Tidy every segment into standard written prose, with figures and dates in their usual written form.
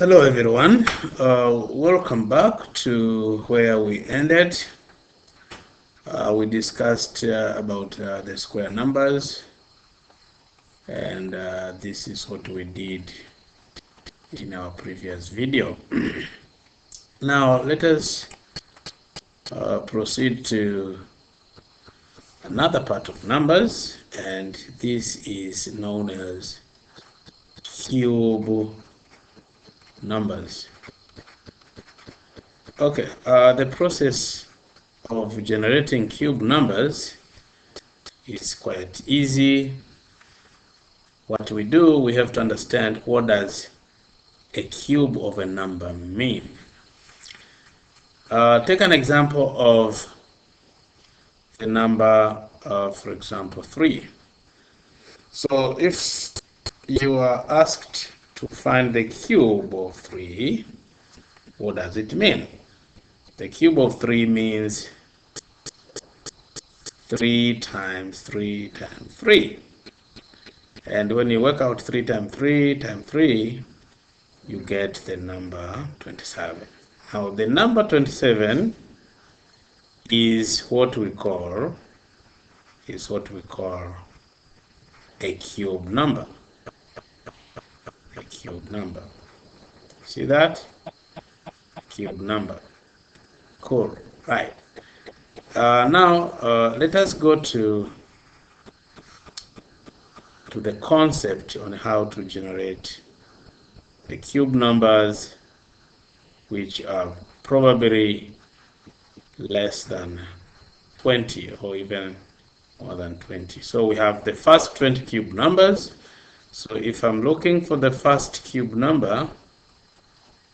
Hello everyone, welcome back to where we ended. We discussed about the square numbers, and this is what we did in our previous video. Now let us proceed to another part of numbers, and this is known as cube numbers. Okay, the process of generating cube numbers is quite easy. What we do, we have to understand what does a cube of a number mean. Take an example of the number, for example, 3. So if you are asked to find the cube of 3, what does it mean? The cube of 3 means 3 times 3 times 3. And when you work out 3 times 3 times 3, you get the number 27. Now, the number 27 is what we call a cube number. A cube number. See that? Cube number. Cool. Right. Now, let us go to the concept on how to generate the cube numbers, which are probably less than 20 or even more than 20. So we have the first 20 cube numbers. So if I'm looking for the first cube number,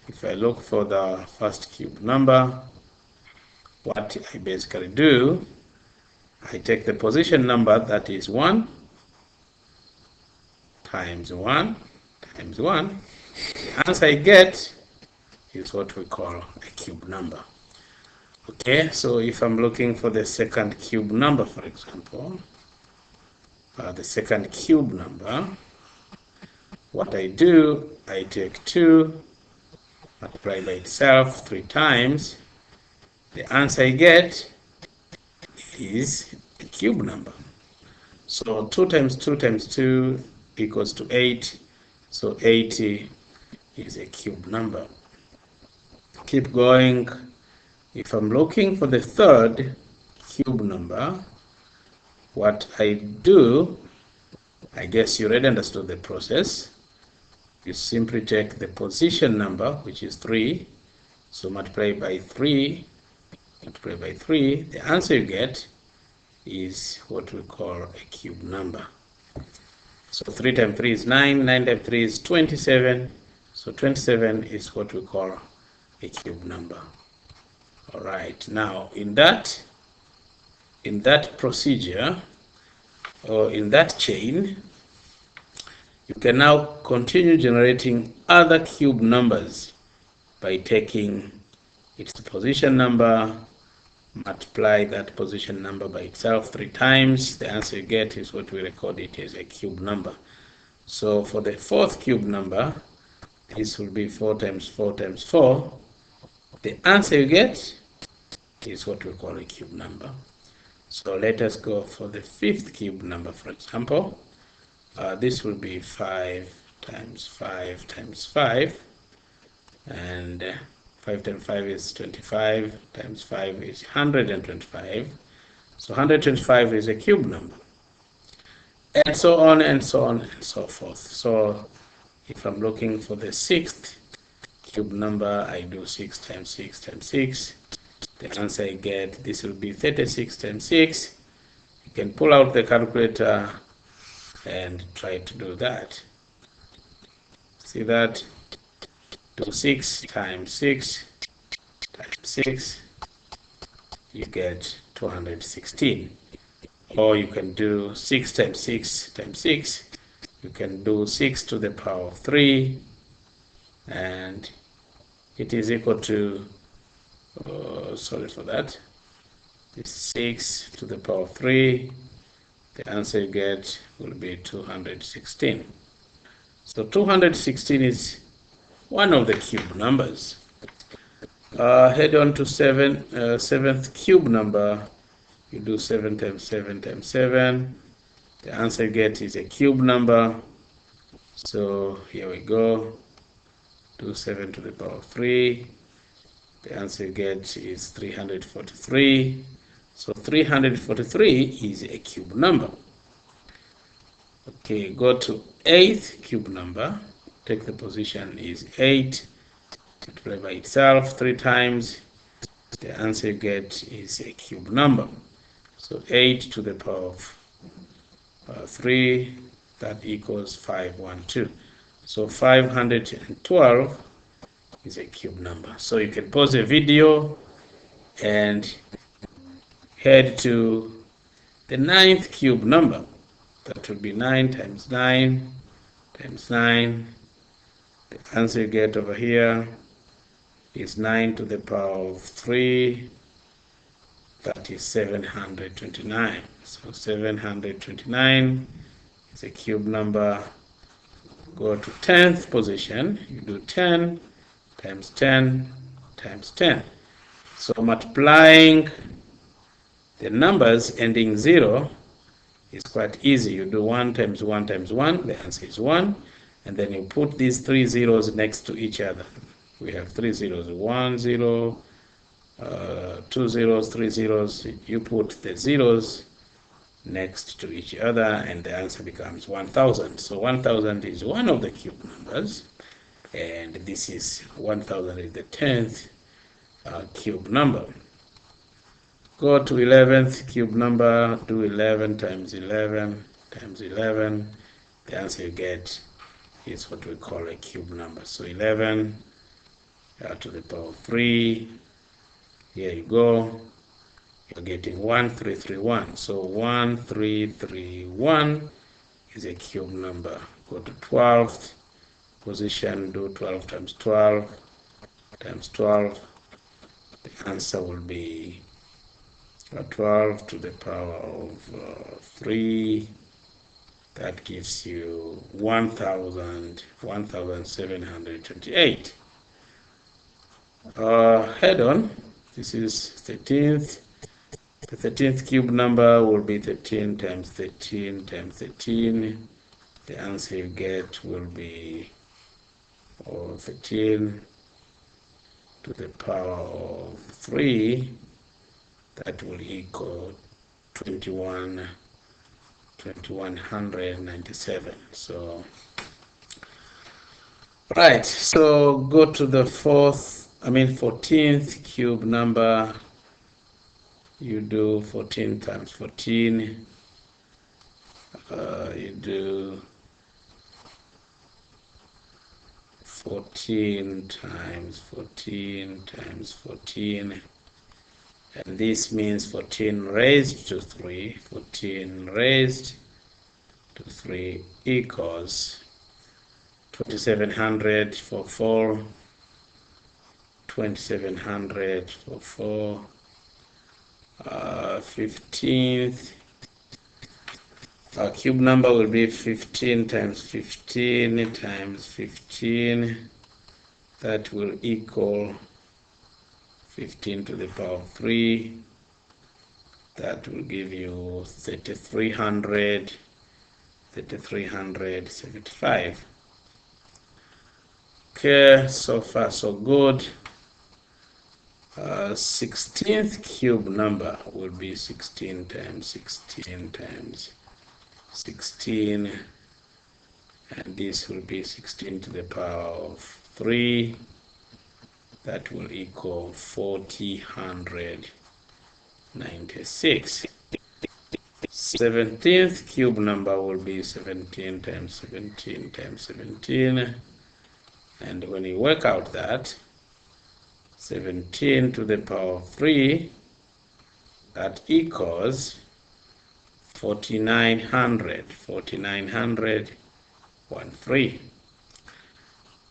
if I look for the first cube number, what I basically do, I take the position number, that is 1 times 1 times 1. The answer I get is what we call a cube number. Okay, so if I'm looking for the second cube number, for example, the second cube number, what I do, I take 2, multiply by itself 3 times. The answer I get is a cube number. So 2 times 2 times 2 equals to 8. So 80 is a cube number. Keep going. If I'm looking for the third cube number, what I do, I guess you already understood the process. You simply take the position number, which is 3. So multiply by 3. Multiply by 3. The answer you get is what we call a cube number. So 3 times 3 is 9, 9 times 3 is 27. So 27 is what we call a cube number. All right, now in that procedure, or in that chain, you can now continue generating other cube numbers by taking its position number, multiply that position number by itself 3 times. The answer you get is what we record it as a cube number. So for the fourth cube number, this will be 4 times 4 times 4. The answer you get is what we call a cube number. So let us go for the fifth cube number, for example. This will be 5 times 5 times 5. And 5 times 5 is 25, times 5 is 125. So 125 is a cube number. And so on and so on and so forth. So if I'm looking for the sixth cube number, I do 6 times 6 times 6. The answer I get, this will be 36 times 6. You can pull out the calculator and try to do that. See that? Do 6 times 6 times 6, you get 216. Or you can do 6 times 6 times 6. You can do 6 to the power of 3, and it is equal to, sorry for that, it's 6 to the power of 3. The answer you get will be 216. So 216 is one of the cube numbers. Head on to seventh cube number. You do 7 times 7 times 7. The answer you get is a cube number. So here we go. Do 7 to the power of 3. The answer you get is 343. So 343 is a cube number. Okay, go to 8th cube number. Take the position is 8. Multiply by itself 3 times. The answer you get is a cube number. So 8 to the power of 3, that equals 512. So 512 is a cube number. So you can pause the video and head to the 9th cube number. That would be 9 times 9 times 9. The answer you get over here is 9 to the power of 3. That is 729. So 729 is a cube number. Go to 10th position. You do 10 times 10 times 10. So multiplying the numbers ending 0 is quite easy. You do 1 times 1 times 1. The answer is 1. And then you put these 3 zeros next to each other. We have 3 zeros. 1 0, 2 zeros, 3 zeros. You put the zeros next to each other and the answer becomes 1000. So 1000 is one of the cube numbers, and this is 1000 is the 10th cube number. Go to 11th cube number, do 11 times 11 times 11. The answer you get is what we call a cube number. So 11 to the power of 3. Here you go. You're getting 1331. So 1331 is a cube number. Go to 12th position, do 12 times 12 times 12. The answer will be 12 to the power of 3. That gives you 1728. Head on. This is 13th. The 13th cube number will be 13 times 13 times 13. The answer you get will be 13 to the power of 3. That will equal 2197. So right, so go to the 14th cube number. You do 14 times 14. You do 14 times 14 times 14. And this means 14 raised to 3. 14 raised to 3 equals 2700 for 4. 2700 for 4. 15th cube number will be 15 times 15 times 15. That will equal 15 to the power of 3. That will give you 3375. Okay, so far so good. 16th cube number will be 16 times 16 times 16, and this will be 16 to the power of 3. That will equal 4096. 17th cube number will be 17 times 17 times 17, and when you work out that 17 to the power of 3, that equals 4900. 13.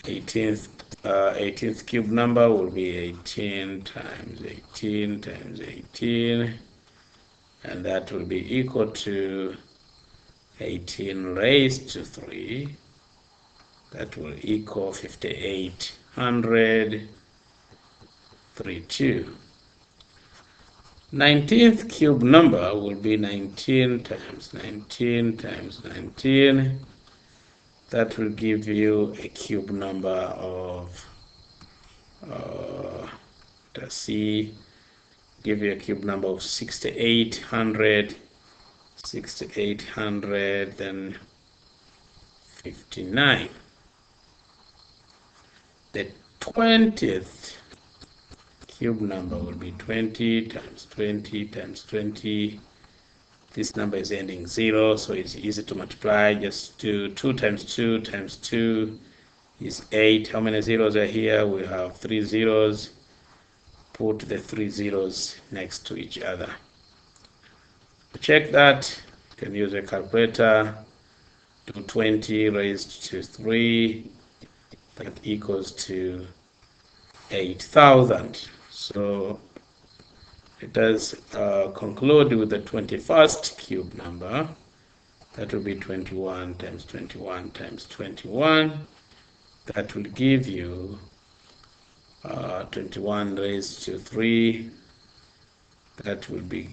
18th cube number will be 18 times 18 times 18, and that will be equal to 18 raised to 3. That will equal 5832. 19th cube number will be 19 times 19 times 19. That will give you a cube number of, let's see, give you a cube number of 6800, 6859. The 20th cube number will be 20 times 20 times 20. This number is ending 0, so it's easy to multiply. Just do 2 times 2 times 2 is 8. How many zeros are here? We have 3 zeros. Put the 3 zeros next to each other. To check that, you can use a calculator. Do 20 raised to 3. That equals to 8,000. So it does conclude with the 21st cube number. That will be 21 times 21 times 21. That will give you 21 raised to 3. That will be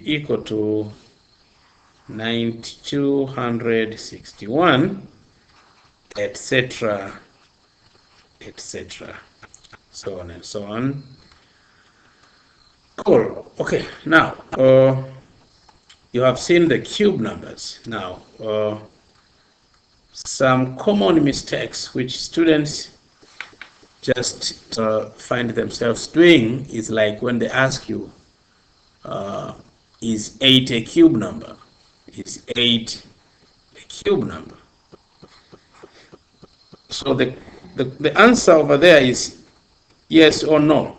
equal to 9261, etc., etc., so on and so on. Cool. Okay, now you have seen the cube numbers. Now some common mistakes which students just find themselves doing is like when they ask you, is 8 a cube number? Is 8 a cube number? So the answer over there is yes or no.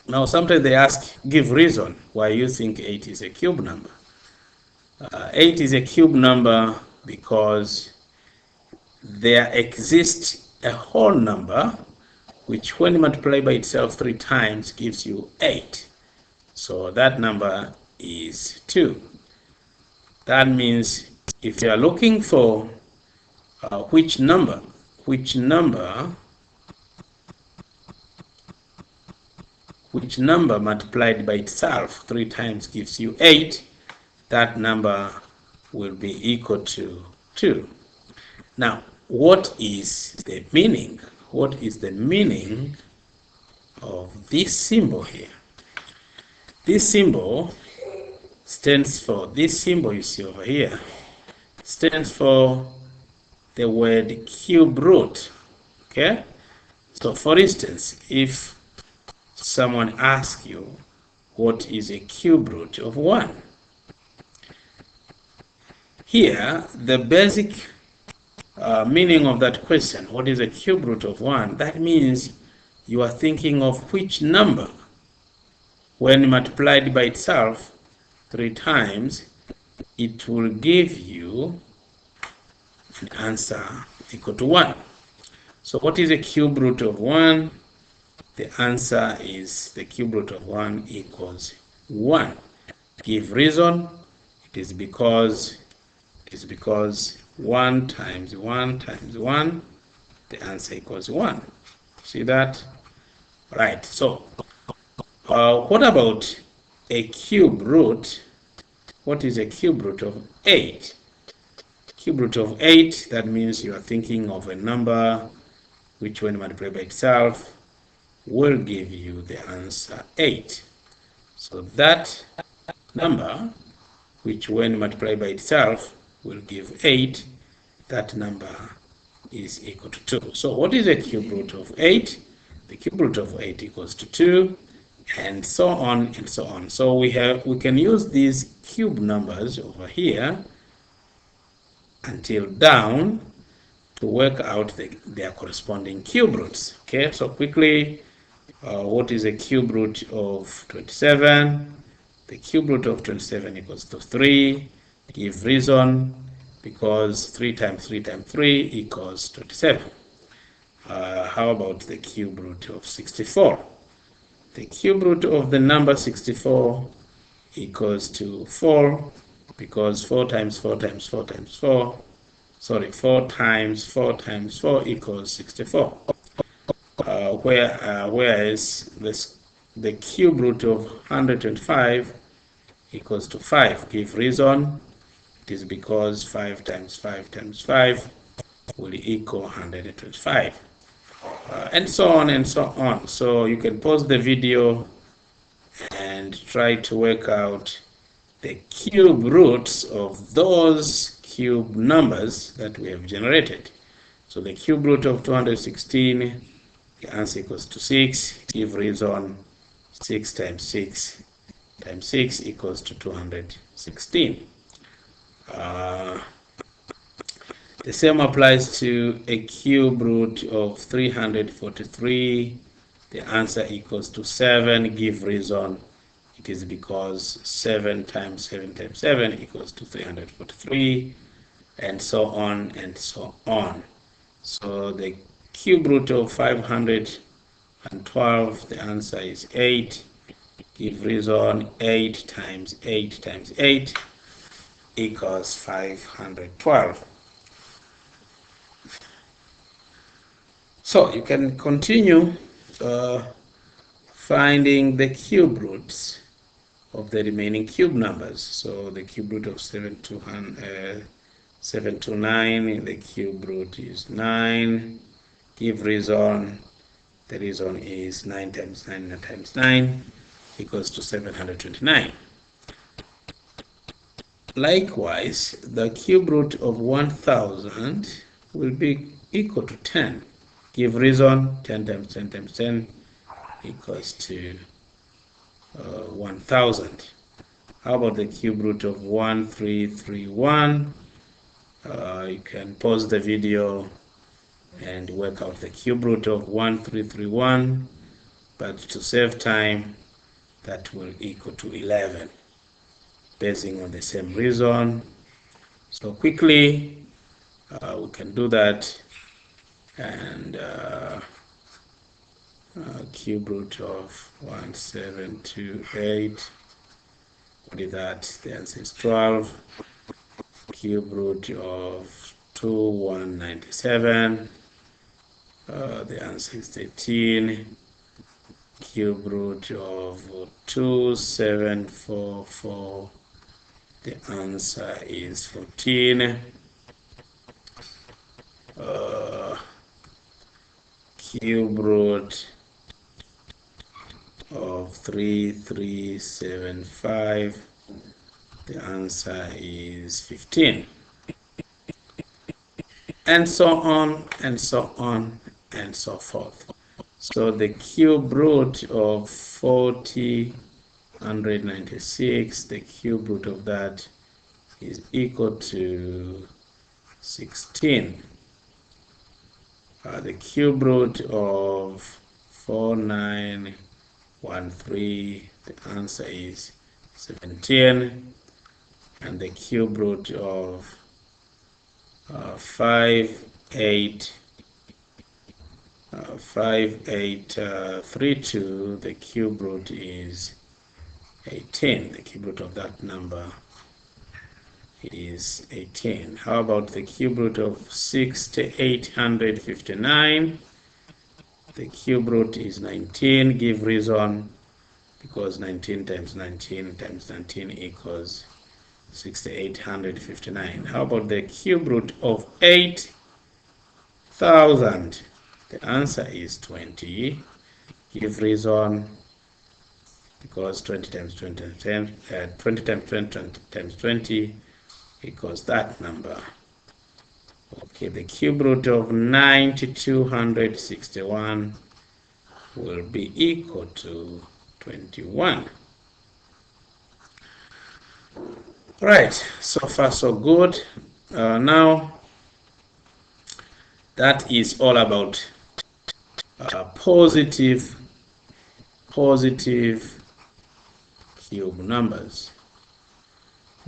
Now sometimes they ask, give reason why you think 8 is a cube number. 8 is a cube number because there exists a whole number which when multiplied by itself 3 times gives you 8. So that number is 2. That means if you are looking for which number multiplied by itself 3 times gives you 8, that number will be equal to 2. Now, what is the meaning? What is the meaning of this symbol here? This symbol stands for, this symbol you see over here, stands for the word cube root. Okay? So for instance, if someone asks you, what is a cube root of 1? Here, the basic meaning of that question, what is a cube root of 1? That means you are thinking of which number, when multiplied by itself 3 times, it will give you an answer equal to 1. So what is a cube root of 1? The answer is the cube root of 1 equals 1. Give reason. It is because 1 times 1 times 1, the answer equals 1. See that? Right. So what about a cube root? What is a cube root of 8? Cube root of 8, that means you are thinking of a number which when multiplied by itself will give you the answer 8. So that number which when multiplied by itself will give 8, that number is equal to 2. So what is a cube root of 8? The cube root of 8 equals to 2, and so on and so on. So we can use these cube numbers over here until down to work out their corresponding cube roots. Okay, so quickly, what is a cube root of 27? The cube root of 27 equals to 3. Give reason, because 3 times 3 times 3 equals 27. How about the cube root of 64? The cube root of the number 64 equals to 4, because 4 times 4 times 4 times 4 4 times 4 times 4 equals 64. Whereas the cube root of 125 equals to 5. Give reason. It is because 5 times 5 times 5 will equal 125. And so on and so on. So you can pause the video and try to work out the cube roots of those cube numbers that we have generated. So the cube root of 216, the answer equals to 6. Give reason. 6 times 6 times 6 equals to 216. The same applies to a cube root of 343. The answer equals to 7. Give reason. It is because 7 times 7 times 7 equals to 343, and so on and so on. So the cube root of 512, the answer is 8. Give reason. 8 times 8 times 8 equals 512. So you can continue finding the cube roots of the remaining cube numbers. So the cube root of 729, the cube root is 9. Give reason. The reason is 9 times 9 times 9 equals to 729. Likewise, the cube root of 1000 will be equal to 10. Give reason. 10 times 10 times 10 equals to 1000. How about the cube root of 1331? You can pause the video and work out the cube root of 1331, but to save time, that will equal to 11, basing on the same reason. So quickly, we can do that. And cube root of 1728, what is that? The answer is 12. Cube root of 2197, the answer is 13. Cube root of 2744, the answer is 14. Cube root of 3375, the answer is 15. And so on and so on and so forth. So the cube root of 4096, the cube root of that is equal to 16. The cube root of 4913, the answer is 17. And the cube root of 5832, the cube root is 18. The cube root of that number is 18. How about the cube root of 6859? The cube root is 19. Give reason, because 19 times 19 times 19 equals 6859. How about the cube root of 8000? The answer is 20. Give reason, because 20 times 20 times 20 times 20 times 20 equals that number. Okay, the cube root of 9261 will be equal to 21. Right, so far so good. Now that is all about positive cube numbers.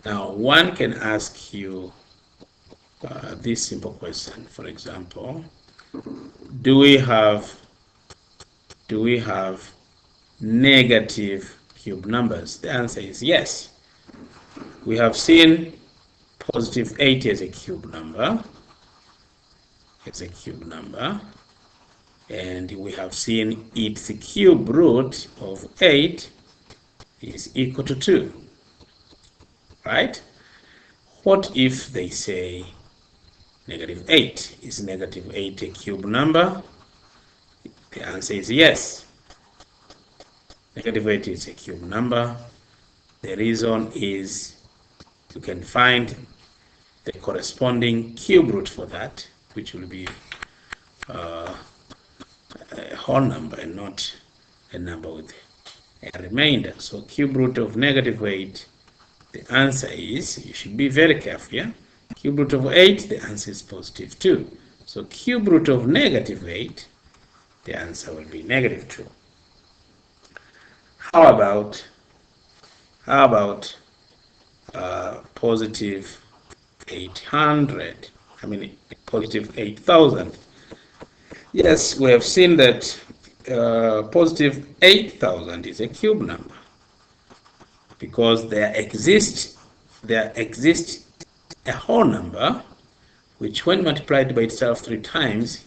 Now one can ask you this simple question. For example, do we have negative cube numbers? The answer is yes. We have seen positive 80 as a cube number. as a cube number, and we have seen its cube root of 8 is equal to 2, right? What if they say negative 8? Is negative 8 a cube number? The answer is yes. Negative 8 is a cube number. The reason is you can find the corresponding cube root for that, which will be a whole number and not a number with a remainder. So cube root of negative 8, the answer is, you should be very careful here, cube root of 8, the answer is positive 2. So cube root of negative 8, the answer will be negative 2. How about positive 800? I mean positive 8,000. Yes, we have seen that positive 8,000 is a cube number because there exists a whole number which, when multiplied by itself 3 times,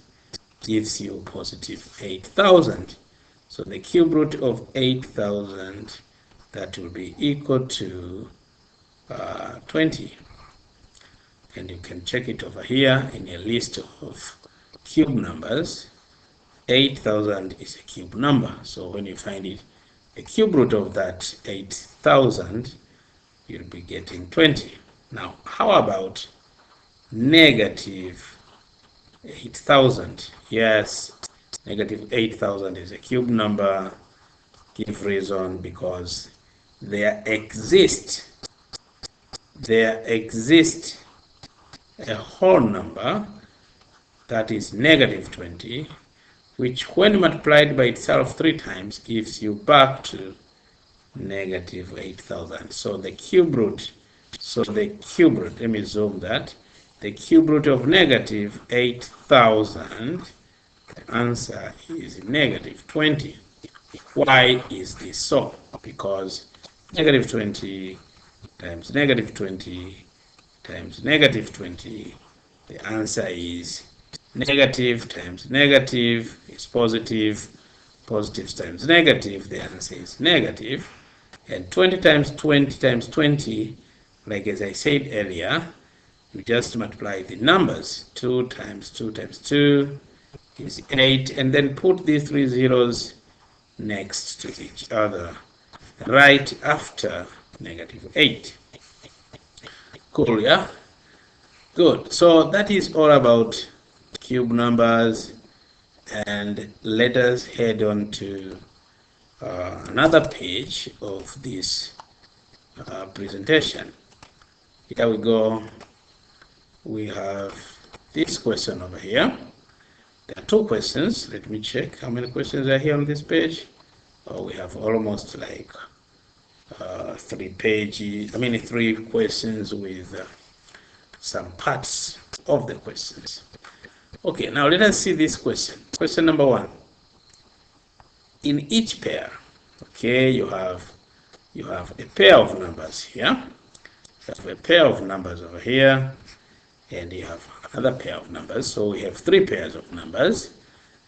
gives you positive 8,000. So the cube root of 8,000, that will be equal to 20. And you can check it over here in a list of cube numbers. 8,000 is a cube number. So when you find it, a cube root of that 8,000, you'll be getting 20. Now, how about negative 8,000? Yes, negative 8,000 is a cube number. Give reason: because there exists a whole number that is negative 20, which when multiplied by itself 3 times gives you back to negative 8,000. So the cube root, let me zoom that, the cube root of negative 8,000, the answer is negative 20. Why is this so? Because negative 20 times negative 20 times negative 20, the answer is negative times negative is positive, positive times negative, the answer is negative, and 20 times 20 times 20, like as I said earlier, you just multiply the numbers. 2 times 2 times 2 is 8, and then put these 3 zeros next to each other right after negative 8. Cool, yeah? Good. So that is all about cube numbers, and let us head on to another page of this presentation. Here we go. We have this question over here. There are 2 questions. Let me check how many questions are here on this page. Oh, we have almost like 3 pages. I mean 3 questions with some parts of the questions. Okay, now let us see this question. Question number 1. In each pair, okay, you have a pair of numbers here. You have a pair of numbers over here, and you have another pair of numbers. So we have 3 pairs of numbers.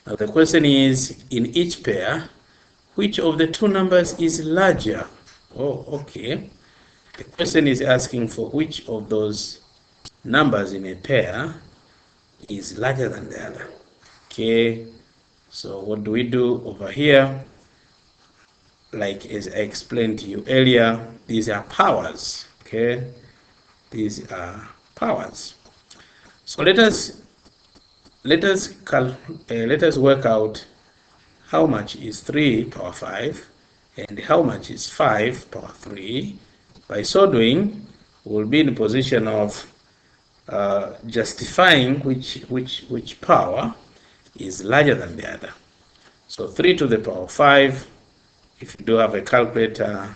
Now the question is, in each pair, which of the 2 numbers is larger? Oh, okay. The question is asking for which of those numbers in a pair is larger than the other. Okay, so what do we do over here? Like as I explained to you earlier, these are powers. Okay, these are powers. So let us work out how much is 3 power 5 and how much is 5 power 3. By so doing, we'll be in a position of justifying which power is larger than the other. So 3 to the power 5, if you do have a calculator,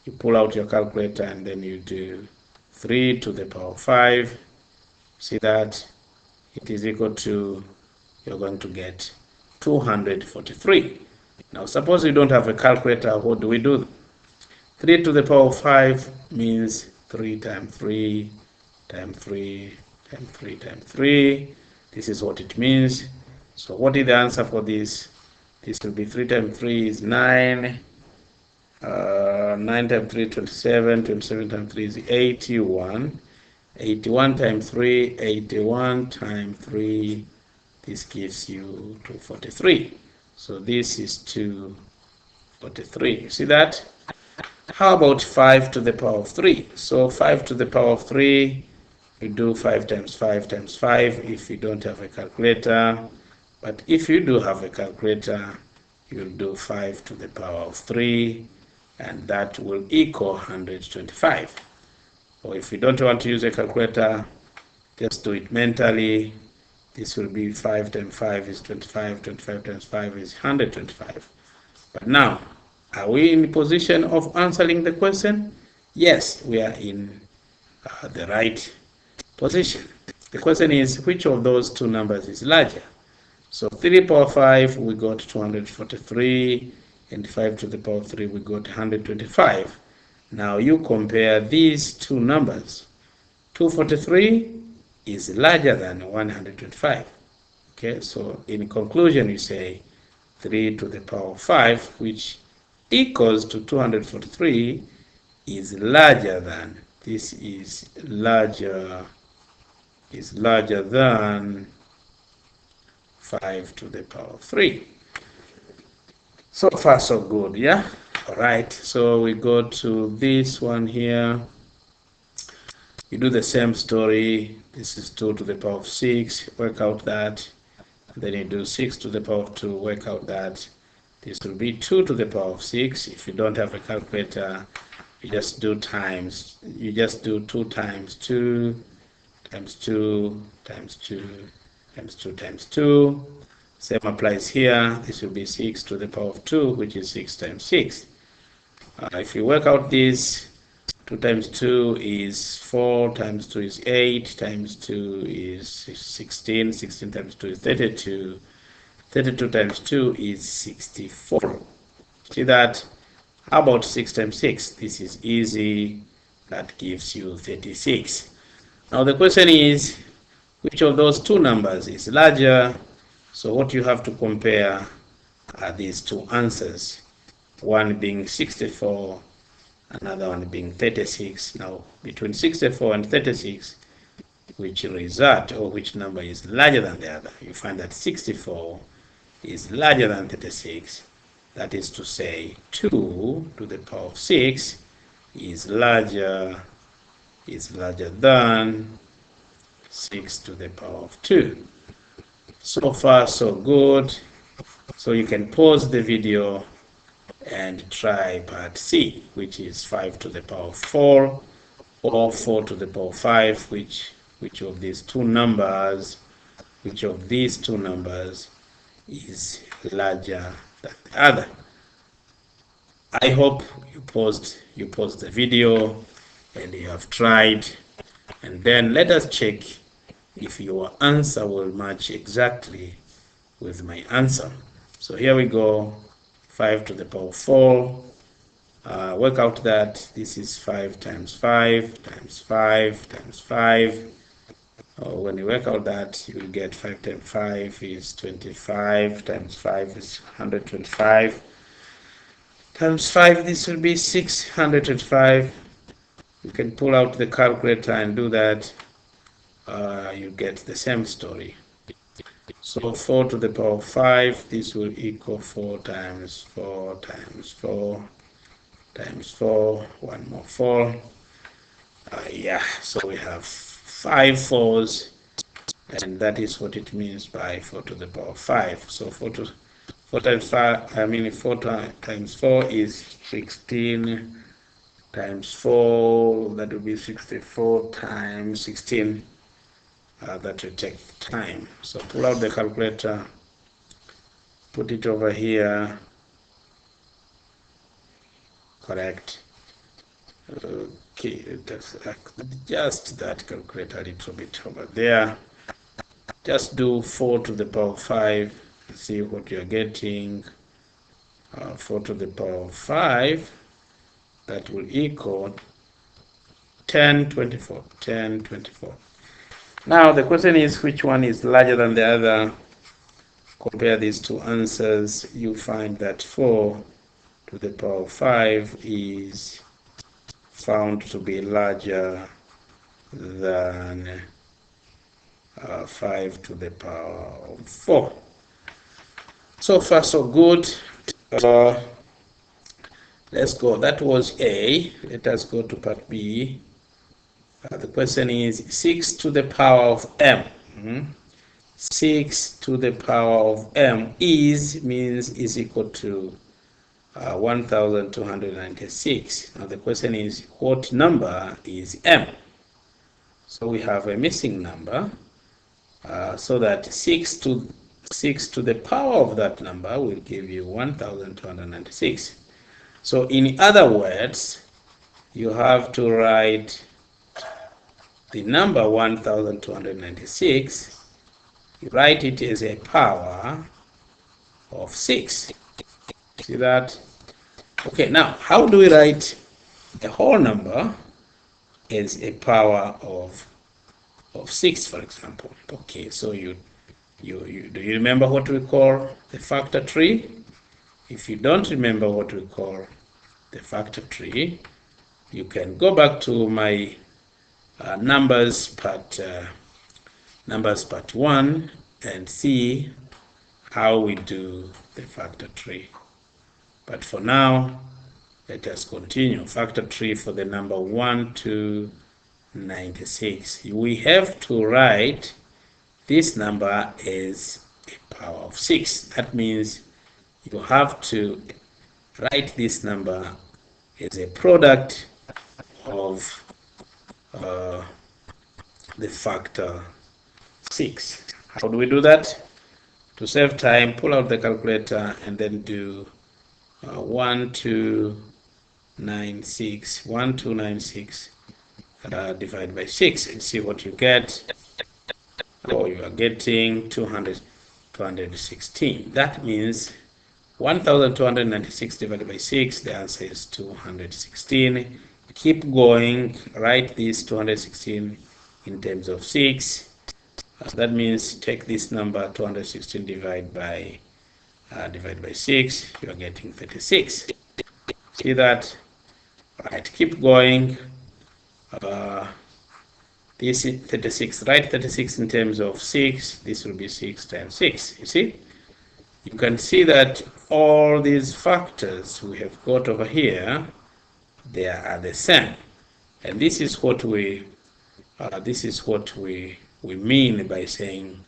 you pull out your calculator and then you do 3 to the power 5. See that it is equal to, you're going to get 243. Now suppose you don't have a calculator, what do we do? 3 to the power 5 means 3 times 3 times 3 times 3 times 3. This is what it means. So what is the answer for this? This will be 3 times 3 is 9. 9 times 3 is 27. 27 times 3 is 81. 81 times 3, 81 times 3, this gives you 243. So this is 243. See that? How about 5 to the power of 3? So 5 to the power of 3, you do 5 times 5 times 5 if you don't have a calculator. But if you do have a calculator, you'll do 5 to the power of 3, and that will equal 125. Or if you don't want to use a calculator, just do it mentally. This will be 5 times 5 is 25, 25 times 5 is 125. But now, are we in the position of answering the question? Yes, we are in the right position. The question is, which of those two numbers is larger? So 3 to the power 5, we got 243, and 5 to the power 3, we got 125. Now you compare these two numbers. 243 is larger than 125. Okay, so in conclusion, you say 3 to the power 5, which equals to 243, is larger than, this is larger than 5 to the power 3. So far so good, yeah? All right, so we go to this one here. You do the same story. This is 2 to the power of 6, work out that. Then you do 6 to the power of 2, work out that. This will be 2 to the power of 6. If you don't have a calculator, you just do times. You just do 2 times 2 times 2 times 2 times 2 times 2. Same applies here. This will be 6 to the power of 2, which is 6 times 6. If you work out this, 2 times 2 is 4, times 2 is 8, times 2 is 16, 16 times 2 is 32, 32 times 2 is 64. See that? How about 6 times 6? This is easy. That gives you 36. Now the question is, which of those two numbers is larger? So what you have to compare are these two answers. One being 64, another one being 36. Now, between 64 and 36, which result or which number is larger than the other? You find that 64 is larger than 36. That is to say, 2 to the power of 6 is larger than 6 to the power of 2. So far, so good. So you can pause the video and try part C, which is 5 to the power of 4, or 4 to the power of 5, which of these two numbers is larger than the other. I hope you paused the video and you have tried, and then let us check if your answer will match exactly with my answer. So here we go. 5 to the power of 4. Work out that this is 5 times 5 times 5 times 5. When you work out that, you will get 5 times 5 is 25, times 5 is 125. Times 5, this will be 625. You can pull out the calculator and do that. You get the same story. So 4 to the power of 5, this will equal 4 times 4 times 4 times 4, one more 4. Yeah, so we have 5 4s, and that is what it means by 4 to the power of 5. So 4 times 5, 4 times 4 is 16 times 4, that will be 64 times 16. That will take time. So pull out the calculator, put it over here. Correct. Okay, that's just that calculator a little bit over there. Just do 4 to the power of 5. See what you're getting. 4 to the power of 5. That will equal 1024. 1024. Now the question is, which one is larger than the other? Compare these two answers. You find that 4 to the power of 5 is found to be larger than 5 to the power of 4. So far so good. Let's go. That was A. Let us go to part B. The question is 6 to the power of m. 6 to the power of m is equal to 1296. Now the question is, what number is m? So we have a missing number, so that 6 to the power of that number will give you 1296. So in other words, you have to write the number 1296, you write it as a power of 6. See that? Okay, now how do we write a whole number as a power of 6, for example? Okay, so do you remember what we call the factor tree? If you don't remember what we call the factor tree, you can go back to my numbers part 1 and see how we do the factor tree. But for now, let us continue. Factor tree for the number 1296. We have to write this number as a power of 6. That means you have to write this number as a product of the factor 6. How do we do that? To save time, pull out the calculator and then do 1296 divided by 6 and see what you get. Oh, you are getting 216. That means 1296 divided by 6, the answer is 216. Keep going, write this 216 in terms of 6. That means take this number 216 divided by 6, you are getting 36. See that? Right, keep going. This is 36. Write 36 in terms of 6. This will be 6 times 6. You see? You can see that all these factors we have got over here, they are the same. And this is what we mean by saying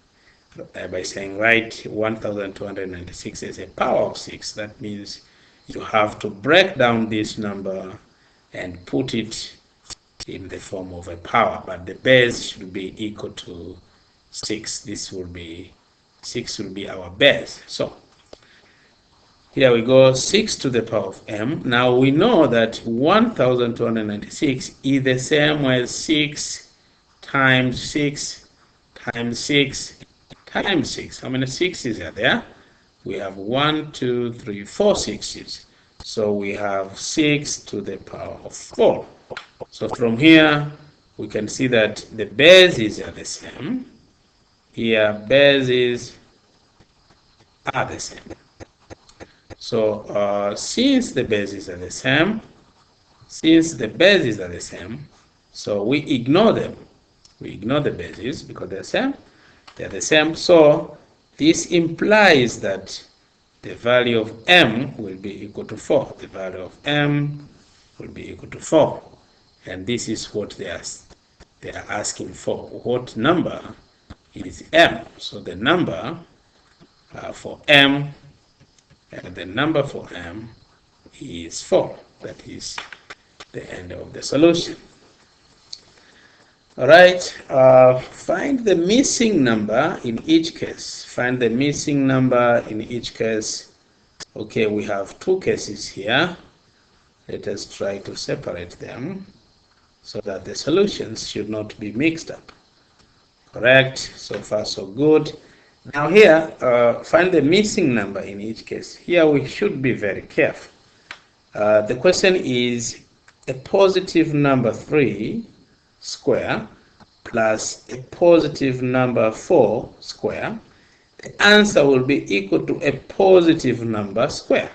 write 1296 as a power of 6. That means you have to break down this number and put it in the form of a power, but the base should be equal to 6. 6 will be our base. So here we go, 6 to the power of m. Now we know that 1296 is the same as 6 times 6 times 6 times 6. How many 6's are there? We have 1, 2, 3, 4 6's. So we have 6 to the power of 4. So from here, we can see that the bases are the same. Here, bases are the same. So since the bases are the same, so we ignore them. We ignore the bases because they're the same. So this implies that the value of m will be equal to 4. The value of m will be equal to 4. And this is what they are asking for. What number is m? So the number for m is 4. That is the end of the solution. All right, find the missing number in each case. Find the missing number in each case. Okay, we have two cases here. Let us try to separate them so that the solutions should not be mixed up. Correct? So far, so good. Now here, find the missing number in each case. Here we should be very careful. The question is a positive number 3 square plus a positive number 4 square, the answer will be equal to a positive number square.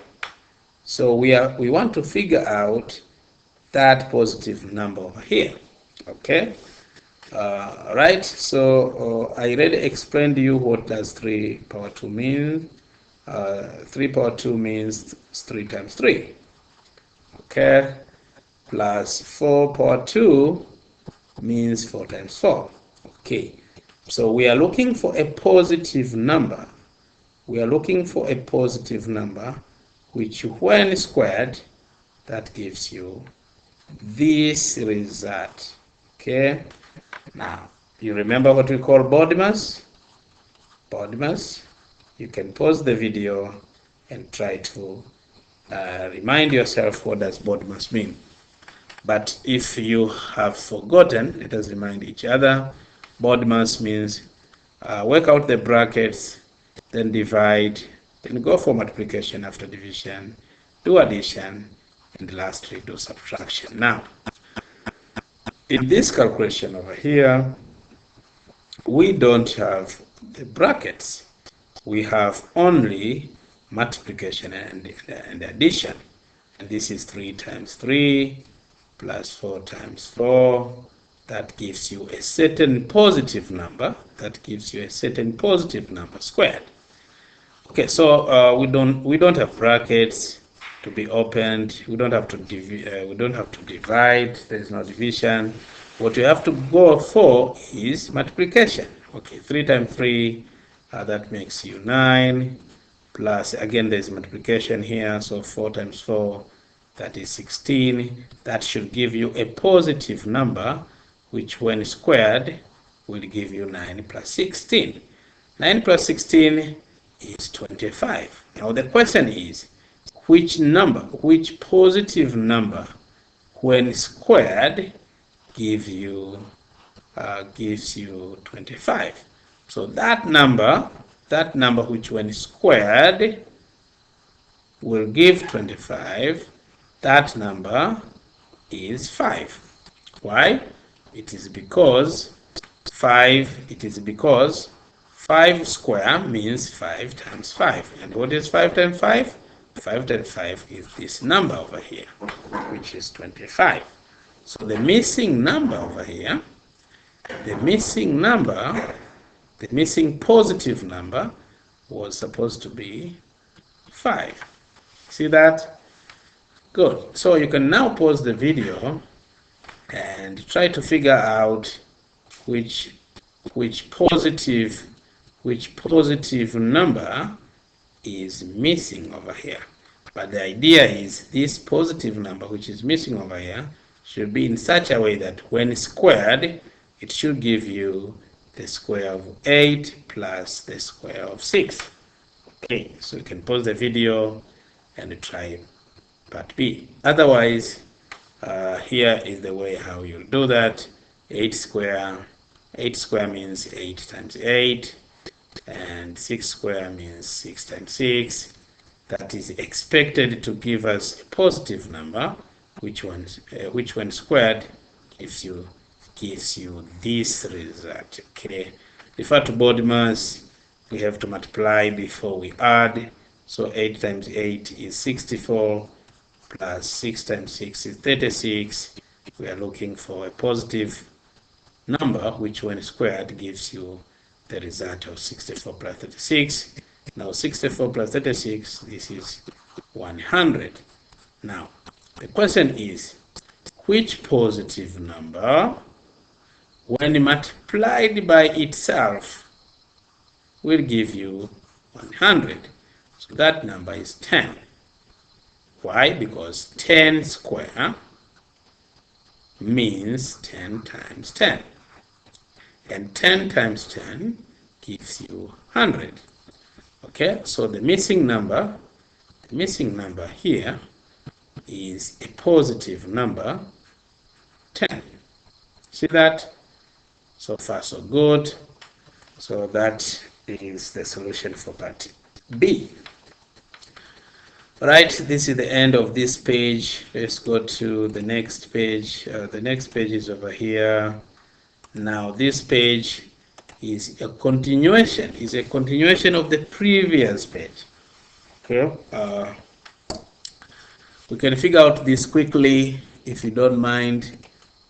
So we want to figure out that positive number over here. Okay. Right. So I already explained to you what does 3 power 2 mean. 3 power 2 means 3 times 3. Okay. Plus 4 power 2 means 4 times 4. Okay. So we are looking for a positive number. We are looking for a positive number, which when squared, that gives you this result. Okay. Now, you remember what we call body mass? Body mass. You can pause the video and try to remind yourself what does body mass mean. But if you have forgotten, let us remind each other. Body mass means work out the brackets, then divide, then go for multiplication after division, do addition, and lastly do subtraction. Now, in this calculation over here, we don't have the brackets. We have only multiplication and addition. And this is 3 times 3 plus 4 times 4. That gives you a certain positive number. That gives you a certain positive number squared. Okay, so we don't have brackets to be opened. We don't have to divide. There is no division. What you have to go for is multiplication. Okay, 3 times 3, that makes you 9. Plus, again, there is multiplication here. So 4 times 4, that is 16. That should give you a positive number, which when squared will give you 9 plus 16. 9 plus 16 is 25. Now the question is, which positive number, when squared, gives you 25? So that number which when squared will give 25, that number is 5. Why? It is because 5 square means 5 times 5. And what is 5 times 5? 5 times 5 is this number over here, which is 25. So the missing number over here, the missing positive number was supposed to be 5. See that? Good. So you can now pause the video and try to figure out which positive number is missing over here. But the idea is this positive number which is missing over here should be in such a way that when squared, it should give you the square of 8 plus the square of 6. Okay, so you can pause the video and try part B. Otherwise, here is the way how you do that. 8 square means 8 times 8, and 6 square means 6 times 6. That is expected to give us a positive number, which when squared gives you this result. Okay, refer to body mass. We have to multiply before we add. So 8 times 8 is 64, plus 6 times 6 is 36. We are looking for a positive number, which when squared gives you the result of 64 plus 36. Now 64 plus 36, this is 100. Now the question is, which positive number, when multiplied by itself, will give you 100? So that number is 10. Why? Because 10 square means 10 times 10. And 10 times 10 gives you 100. Okay, so the missing number here is a positive number 10. See that? So far so good. So that is the solution for part B. Right, this is the end of this page. Let's go to the next page. The next page is over here. Now this page is a continuation of the previous page. Okay, we can figure out this quickly if you don't mind,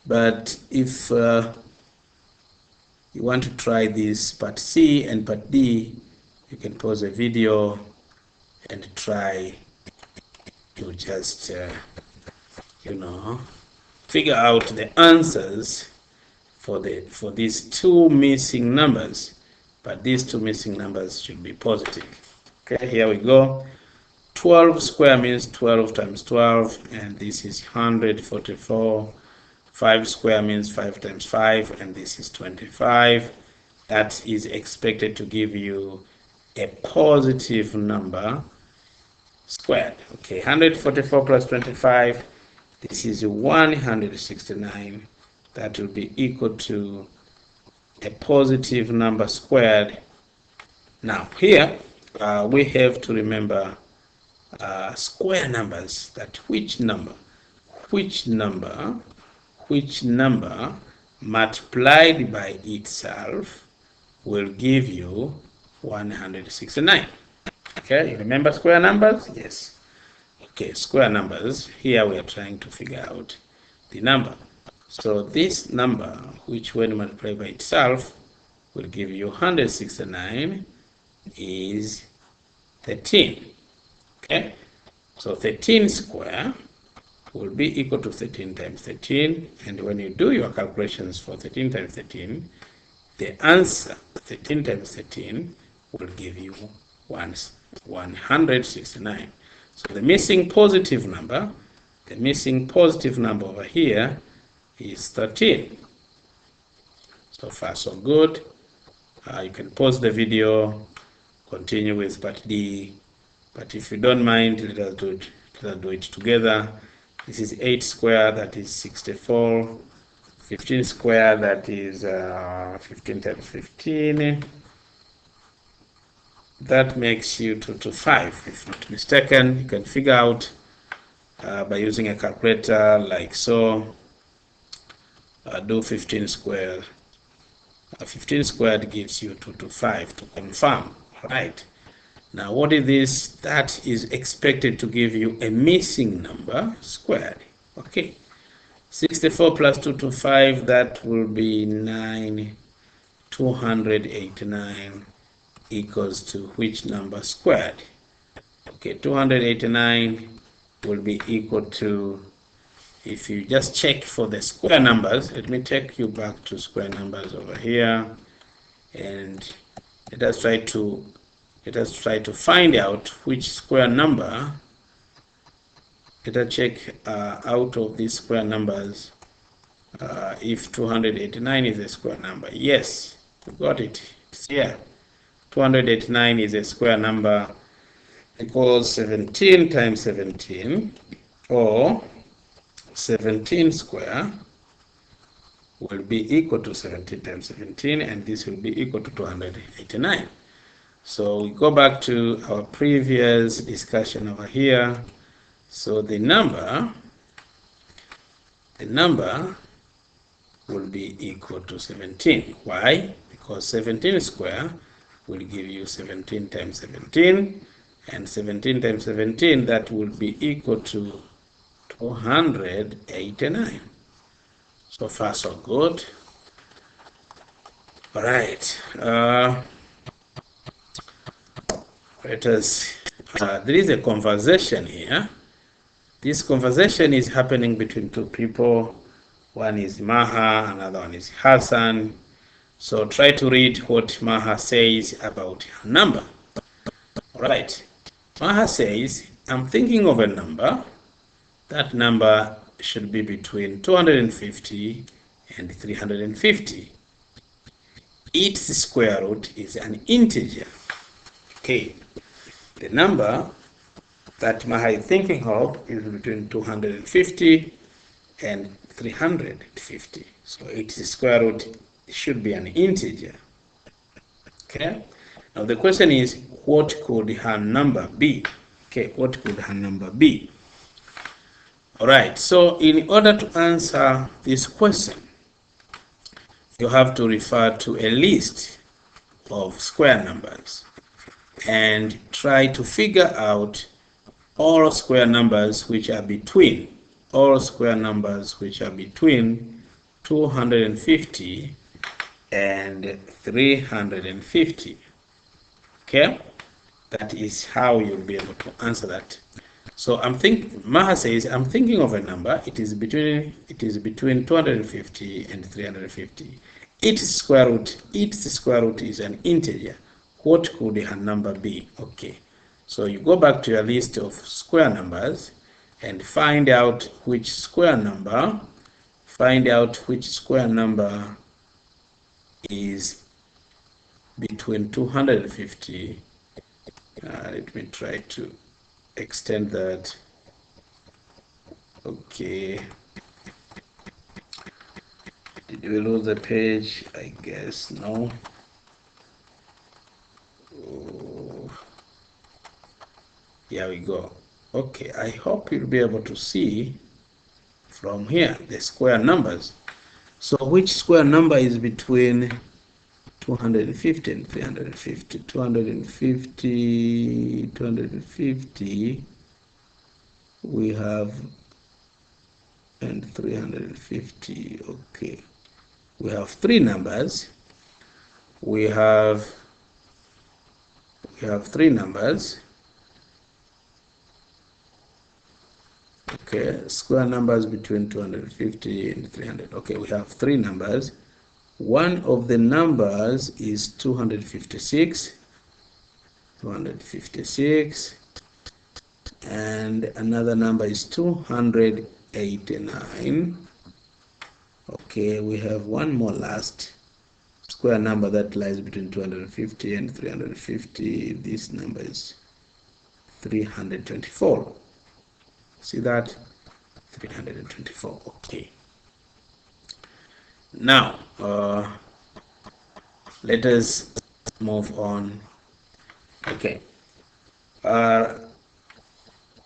but if you want to try this part C and part D, you can pause the video and try to just figure out the answers for these two missing numbers, but these two missing numbers should be positive. Okay, here we go. 12 square means 12 times 12, and this is 144. 5 square means 5 times 5, and this is 25. That is expected to give you a positive number squared. Okay, 144 plus 25, this is 169. That will be equal to a positive number squared. Now here we have to remember square numbers, that which number multiplied by itself will give you 169. Okay, you remember square numbers? Yes. Okay, square numbers. Here we are trying to figure out the number. So this number, which when multiplied by itself will give you 169, is 13. Okay, so 13 square will be equal to 13 times 13, and when you do your calculations for 13 times 13, the answer 13 times 13 will give you 169. So the missing positive number over here is 13. So far so good. You can pause the video, continue with part D, but if you don't mind, let us do it together. This is 8 square, that is 64. 15 square, that is 15 times 15. That makes you 225, if not mistaken. You can figure out by using a calculator like so. Do 15 squared. 15 squared gives you 225 to confirm. Right. Now what is this? That is expected to give you a missing number squared. Okay. 64 plus 225, that will be 289 equals to which number squared? Okay, 289 will be equal to, if you just check for the square numbers, let me take you back to square numbers over here, and let us try to find out which square number. Let us check out of these square numbers if 289 is a square number. Yes, we got it. It's here. 289 is a square number equals 17 times 17, or 17 square will be equal to 17 times 17, and this will be equal to 289. So we go back to our previous discussion over here. So the number will be equal to 17. Why? Because 17 square will give you 17 times 17, and 17 times 17, that will be equal to 289. So far so good. All right. Let us. There is a conversation here. This conversation is happening between two people. One is Maha, another one is Hassan. So try to read what Maha says about her number. All right. Maha says, I'm thinking of a number. That number should be between 250 and 350. Its square root is an integer. Okay. The number that Maha is thinking of is between 250 and 350. So its square root should be an integer. Okay. Now the question is, what could her number be? Okay, what could her number be? All right. So in order to answer this question, you have to refer to a list of square numbers and try to figure out all square numbers which are between 250 and 350. Okay, that is how you'll be able to answer that. So Maha says, I'm thinking of a number. It is between 250 and 350. Its square root is an integer. What could her number be? Okay, so you go back to your list of square numbers and find out which square number is between 250. Let me try to extend that. Okay, did we lose the page? I guess no. Oh, here we go. Okay, I hope you'll be able to see from here the square numbers. So which square number is between 250 and 350? 250 we have, and 350. Okay, we have three numbers. We have three numbers. Okay, square numbers between 250 and 300. Okay, we have three numbers. One of the numbers is 256, and another number is 289. Okay, we have one more last square number that lies between 250 and 350. This number is 324. See that? 324. Okay. Now, let us move on. Okay.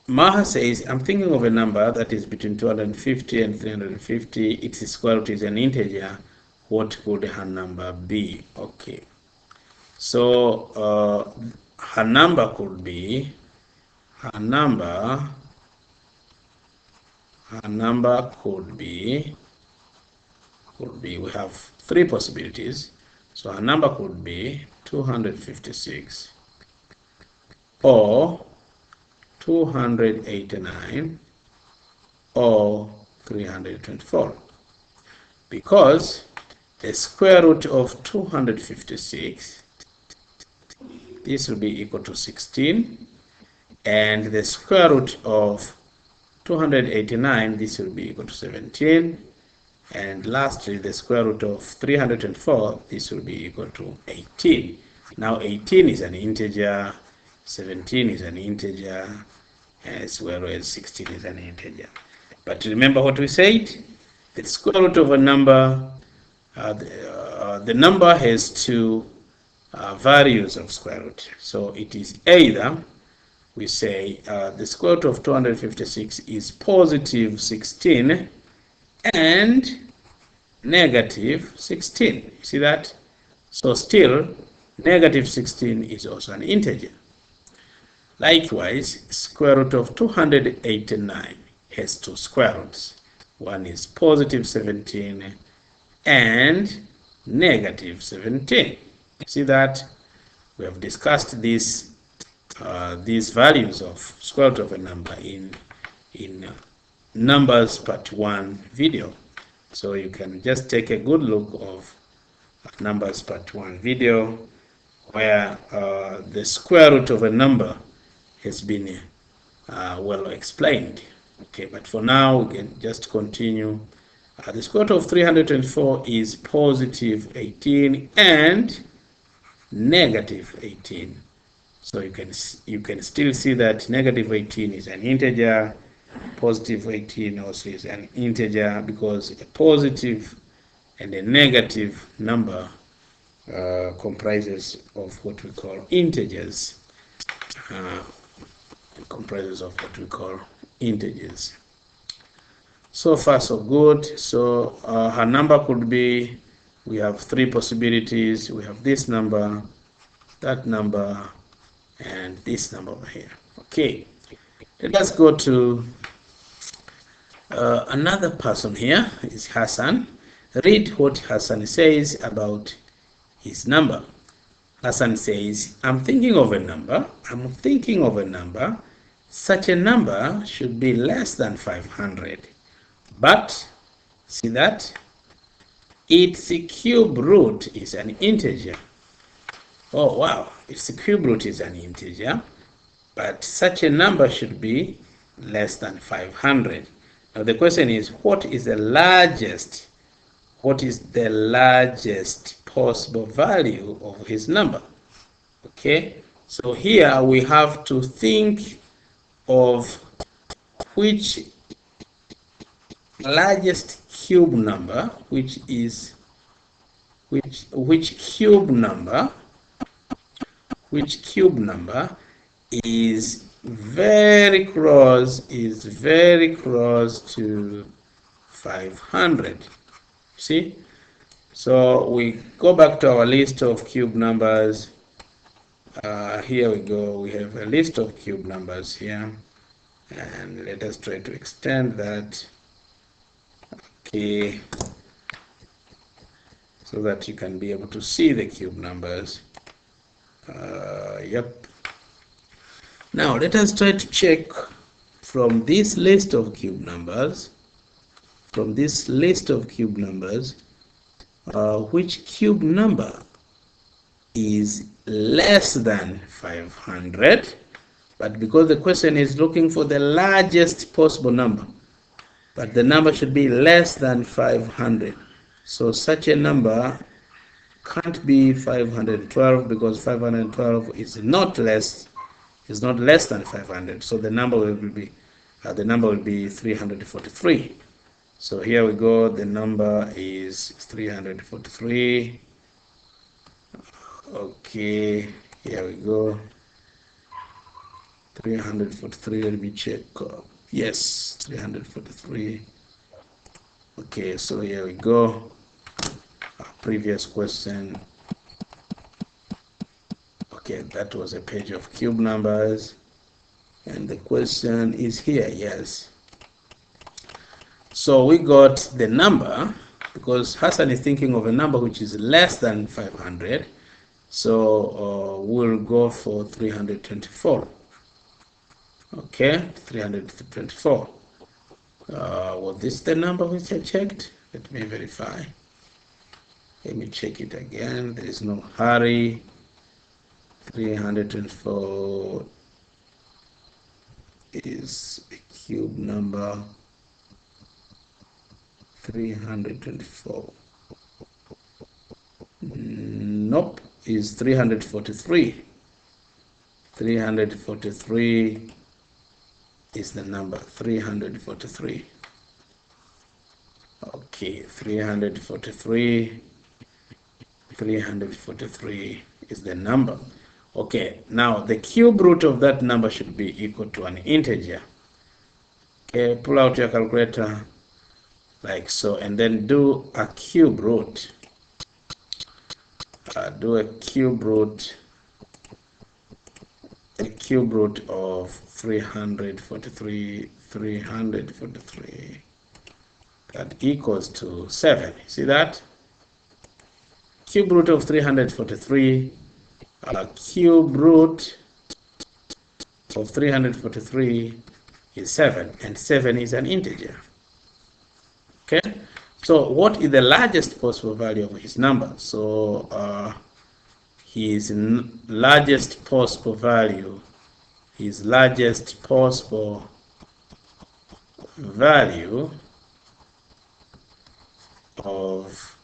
Maha says, I'm thinking of a number that is between 250 and 350. Its square root is an integer. What could her number be? Okay. So, her number could be, we have three possibilities. So her number could be 256 or 289 or 324, because the square root of 256, this will be equal to 16, and the square root of 289, this will be equal to 17, and lastly the square root of 304, this will be equal to 18. Now 18 is an integer, 17 is an integer, as well as 16 is an integer. But remember what we said, the square root of a number, the number has two values of square root. So it is either, we say the square root of 256 is positive 16 and negative 16. See that? So still, negative 16 is also an integer. Likewise, square root of 289 has two square roots. One is positive 17 and negative 17. See that? We have discussed these values of square root of a number in numbers part 1 video. So you can just take a good look of numbers part 1 video, where the square root of a number has been well explained. Okay, but for now we can just continue. The square root of 324 is positive 18 and negative 18. So you can still see that negative 18 is an integer, positive 18 also is an integer, because a positive and a negative number comprises of what we call integers. So far so good. So her number could be we have three possibilities. We have this number, that number, and this number over here. Okay, let us go to another person here. Is Hassan. Read what Hassan says about his number. Hassan says, I'm thinking of a number. Such a number should be less than 500. But, see that? Its cube root is an integer. Oh wow, its cube root is an integer. But such a number should be less than 500. Now the question is, what is the largest possible value of his number? Okay, so here we have to think of which largest cube number, which cube number is very close to 500. See, so we go back to our list of cube numbers. Here we go. We have a list of cube numbers here, and let us try to extend that. Okay, so that you can be able to see the cube numbers. Yep. Now let us try to check from this list of cube numbers. Which cube number is less than 500? But because the question is looking for the largest possible number, but the number should be less than 500. So such a number can't be 512, because 512 is not less than 500. So the number will be 343. So here we go. The number is 343. Okay, here we go. 343. Let me check. Yes, 343. Okay, so here we go. Our previous question. Okay, that was a page of cube numbers, and the question is here. Yes. So we got the number, because Hassan is thinking of a number which is less than 500. So we'll go for 324. Okay, 324. Was this the number which I checked? Let me verify. Let me check it again. There is no hurry. 324 is a cube number. 324. Nope, is 343. 343 is the number. 343. Okay, 343 is the number. Okay, now the cube root of that number should be equal to an integer. Okay, pull out your calculator like so, and then do a cube root. Do a cube root of 343. That equals to 7. See that? Cube root of 343. Cube root of 343 is 7, and 7 is an integer. Okay, so what is the largest possible value of his number? So his largest possible value of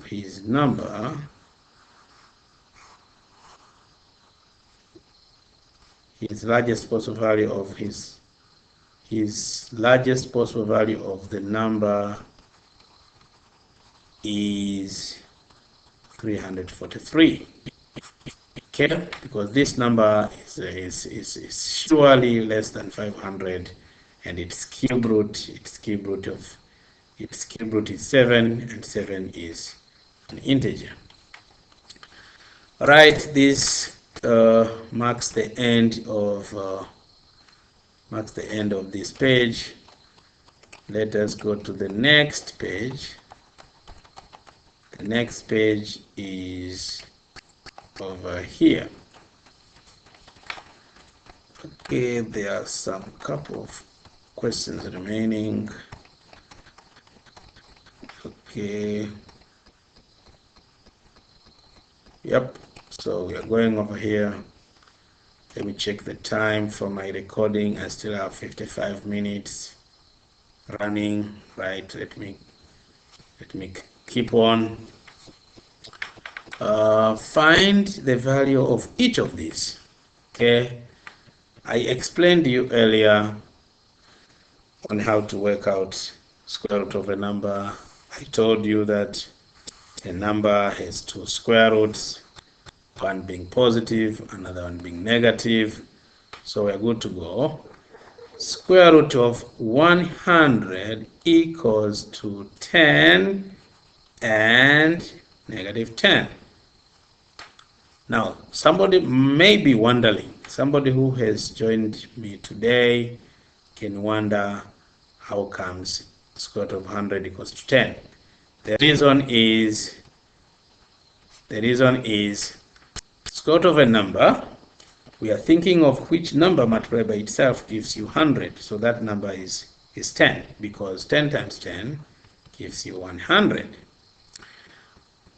his number his largest possible value of the number is 343. Okay, because this number is surely less than 500, and its cube root its cube root is 7, and 7 is an integer. Right, this marks the end of this page. Let us go to the next page. The next page is over here. Okay, there are some couple of questions remaining. Okay. Yep. So we are going over here. Let me check the time for my recording. I still have 55 minutes running. Right. Let me keep on. Find the value of each of these. Okay. I explained to you earlier on how to work out square root of a number. I told you that a number has two square roots, one being positive, another one being negative. So we're good to go. Square root of 100 equals to 10 and negative 10. Now, somebody may be wondering, somebody who has joined me today can wonder, how comes square root of 100 equals to 10? The reason is square root of a number, we are thinking of which number multiplied by itself gives you 100. So that number is 10, because 10 times 10 gives you 100.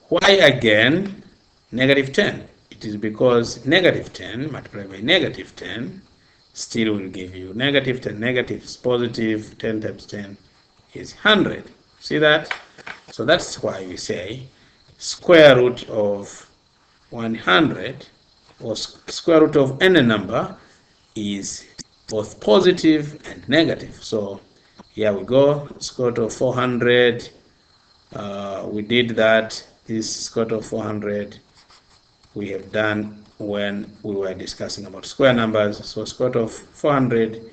Why again negative 10? It is because negative 10 multiplied by negative 10 still will give you negative 10. Negative is positive. 10 times 10 is 100. See that? So that's why we say square root of 100 or square root of any number is both positive and negative. So here we go, square root of 400. We did that. This square root of 400 we have done when we were discussing about square numbers. So square root of 400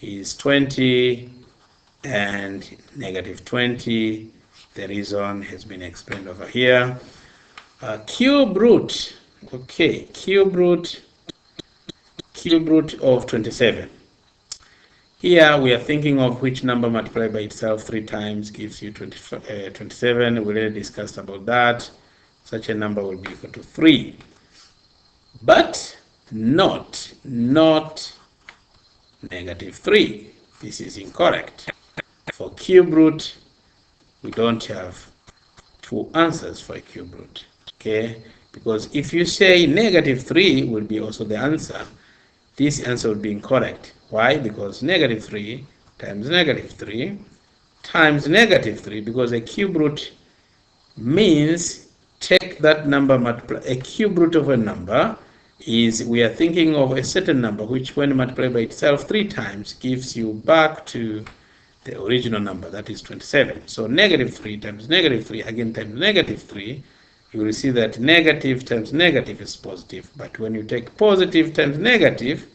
is 20 and negative 20. The reason has been explained over here. Cube root, okay, cube root of 27. Here we are thinking of which number multiplied by itself 3 times gives you 27. We already discussed about that. Such a number will be equal to 3. But not negative 3. This is incorrect. For cube root, we don't have two answers for a cube root. Okay? Because if you say negative 3 will be also the answer, this answer would be incorrect. Why? Because negative 3 times negative 3 times negative 3, because a cube root means take that number, multiply. A cube root of a number is, we are thinking of a certain number which when multiplied by itself 3 times gives you back to the original number, that is 27. So negative 3 times negative 3 again times negative 3, you will see that negative times negative is positive. But when you take positive times negative,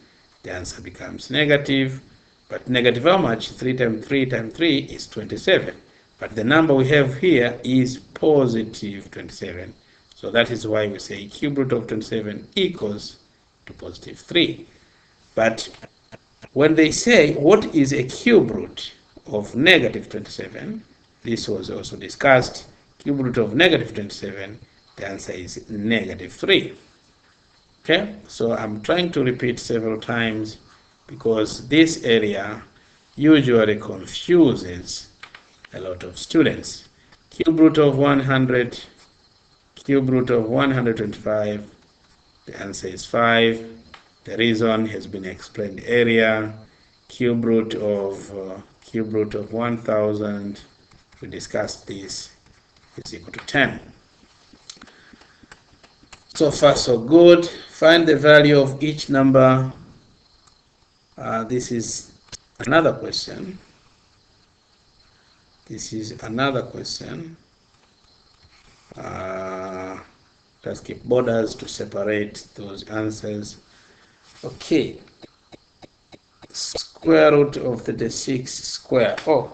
the answer becomes negative. But negative how much? 3 times 3 times 3 is 27. But the number we have here is positive 27. So that is why we say cube root of 27 equals to positive 3. But when they say what is a cube root of negative 27, this was also discussed. Cube root of negative 27, the answer is negative 3. Okay, so I'm trying to repeat several times because this area usually confuses a lot of students. Cube root of 100, cube root of 125, the answer is 5. The reason has been explained earlier. Cube root of 1000, we discussed this, is equal to 10. So far so good. Find the value of each number. This is another question. This is another question. Let's keep borders to separate those answers. Okay. Square root of 36 square. Oh,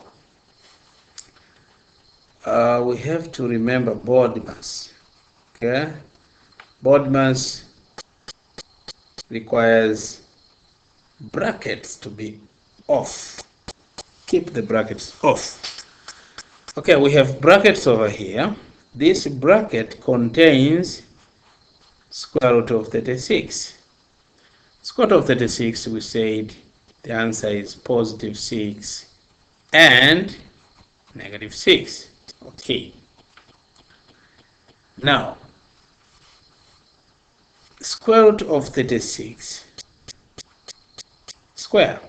we have to remember board mass. Okay, board mass requires brackets to be off. Keep the brackets off. Okay, we have brackets over here. This bracket contains square root of 36. Square root of 36, we said the answer is positive 6 and negative 6. Okay. Now, square root of 36 square.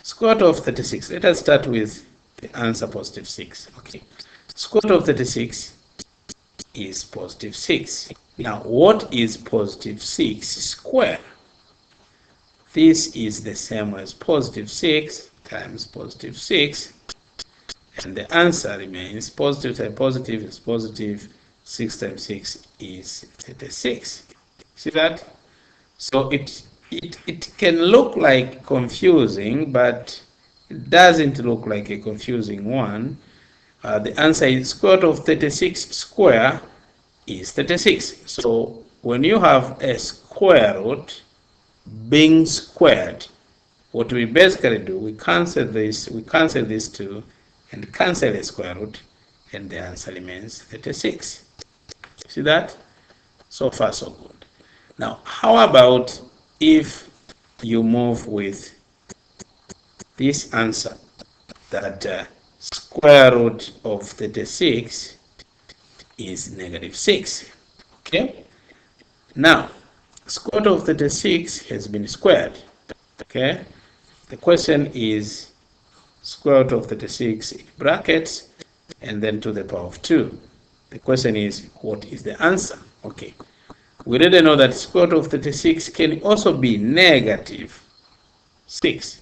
Square root of 36. Let us start with the answer positive 6. Okay. Square root of 36 is positive 6. Now, what is positive 6 square? This is the same as positive 6 times positive 6. And the answer remains positive times positive is positive. 6 times 6 is 36. See that? So it can look like confusing, but it doesn't look like a confusing one. The answer is square root of 36 square is 36. So when you have a square root being squared, what we basically do, we cancel this two, and cancel the square root, and the answer remains 36. See that? So far, so good. Now, how about if you move with this answer that square root of 36 is negative 6? Okay. Now, square root of 36 has been squared. Okay. The question is square root of 36 in brackets and then to the power of 2. The question is, what is the answer? Okay. We already know that square root of 36 can also be negative 6.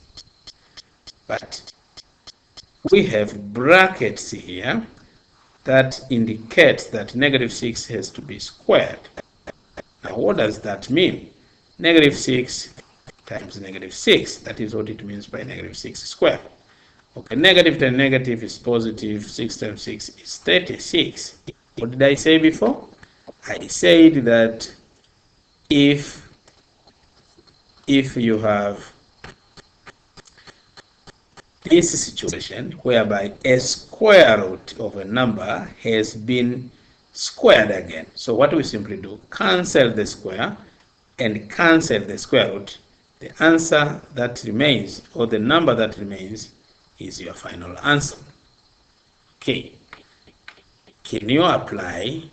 But we have brackets here that indicate that negative 6 has to be squared. Now, what does that mean? Negative 6 times negative 6. That is what it means by negative 6 squared. Okay, negative times negative is positive. 6 times 6 is 36. What did I say before? I said that if you have this situation whereby a square root of a number has been squared again, so what we simply do, cancel the square and cancel the square root, the answer that remains, or the number that remains, is your final answer. Okay. Can you apply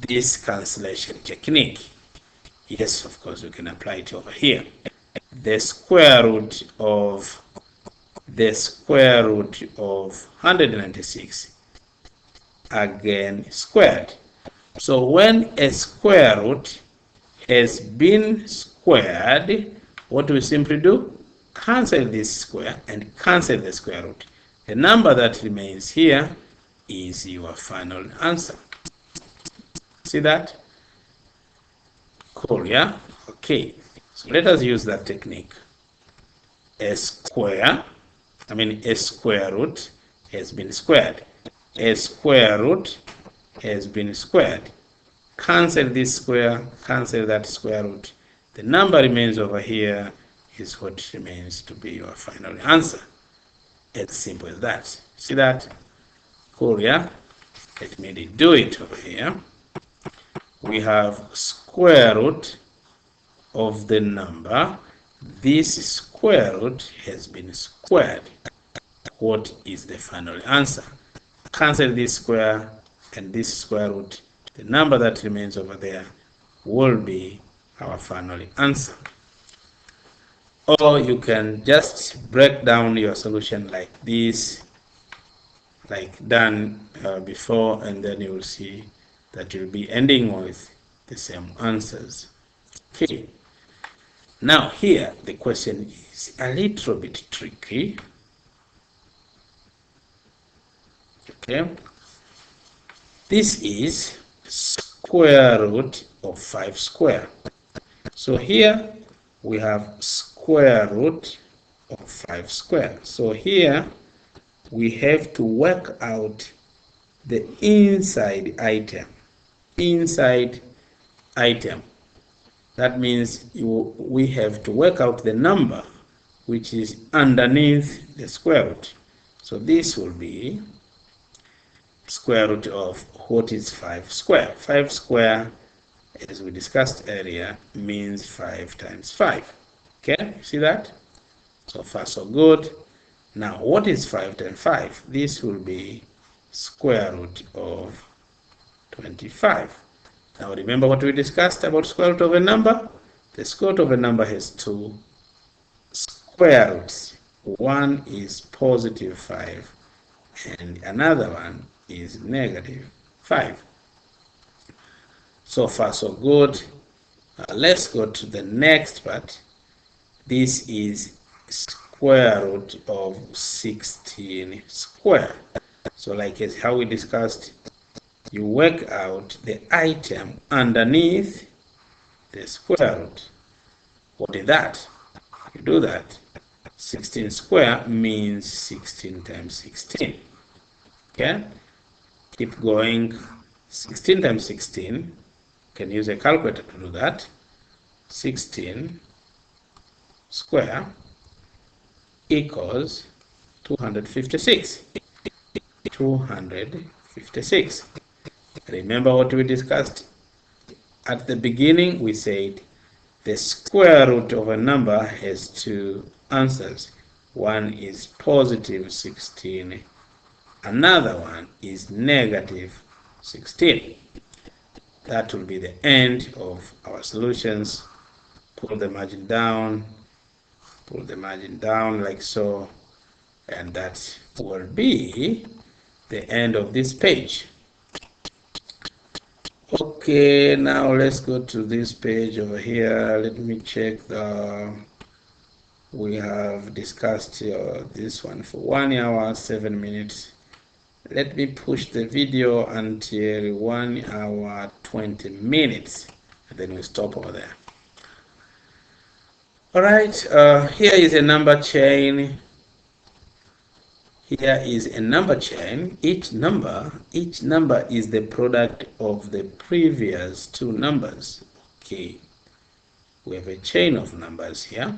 this cancellation technique? Yes, of course, we can apply it over here. The square root of 196 again squared. So when a square root has been squared, what do we simply do? Cancel this square and cancel the square root. The number that remains here is your final answer. See that? Cool, yeah? Okay. So let us use that technique. A square root has been squared. A square root has been squared. Cancel this square, cancel that square root. The number remains over here is what remains to be your final answer. As simple as that. See that? Cool, yeah? Let me do it over here. We have square root of the number. This square root has been squared. What is the final answer? Cancel this square and this square root. The number that remains over there will be our final answer. Or you can just break down your solution like this, like done before, and then you will see that you'll be ending with the same answers. Okay. Now here the question is a little bit tricky. Okay. This is square root of 5 square. So here we have square root of 5 square. So here we have to work out the inside item. Inside item. That means we have to work out the number which is underneath the square root. So this will be square root of what is 5 square. 5 square, as we discussed earlier, means 5 times 5. Okay, see that? So far so good. Now what is 5 times 5? This will be square root of 25. Now remember what we discussed about square root of a number? The square root of a number has two square roots. One is positive 5 and another one is negative 5. So far so good. Let's go to the next part. This is square root of 16 square. So like as how we discussed, you work out the item underneath the square root. What is that? You do that. 16 square means 16 times 16. Okay? Keep going. 16 times 16. You can use a calculator to do that. 16 square equals 256. 256. Remember what we discussed at the beginning? We said the square root of a number has two answers. One is positive 16, another one is negative 16. That will be the end of our solutions. Pull the margin down like so, and that will be the end of this page. Okay, now let's go to this page over here. Let me check we have discussed this one for 1 hour 7 minutes. Let me push the video until 1 hour 20 minutes, and then we stop over there. All right, here is a number chain. Here is a number chain. Each number is the product of the previous two numbers. Okay, we have a chain of numbers here,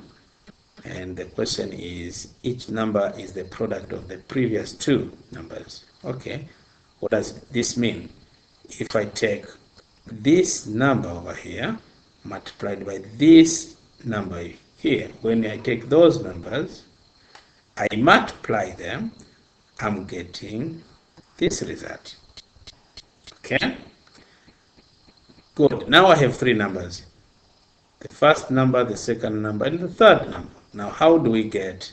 and the question is, each number is the product of the previous two numbers. Okay, what does this mean? If I take this number over here multiplied by this number here, when I take those numbers, I multiply them, I'm getting this result. Okay? Good. Now I have three numbers. The first number, the second number, and the third number. Now how do we get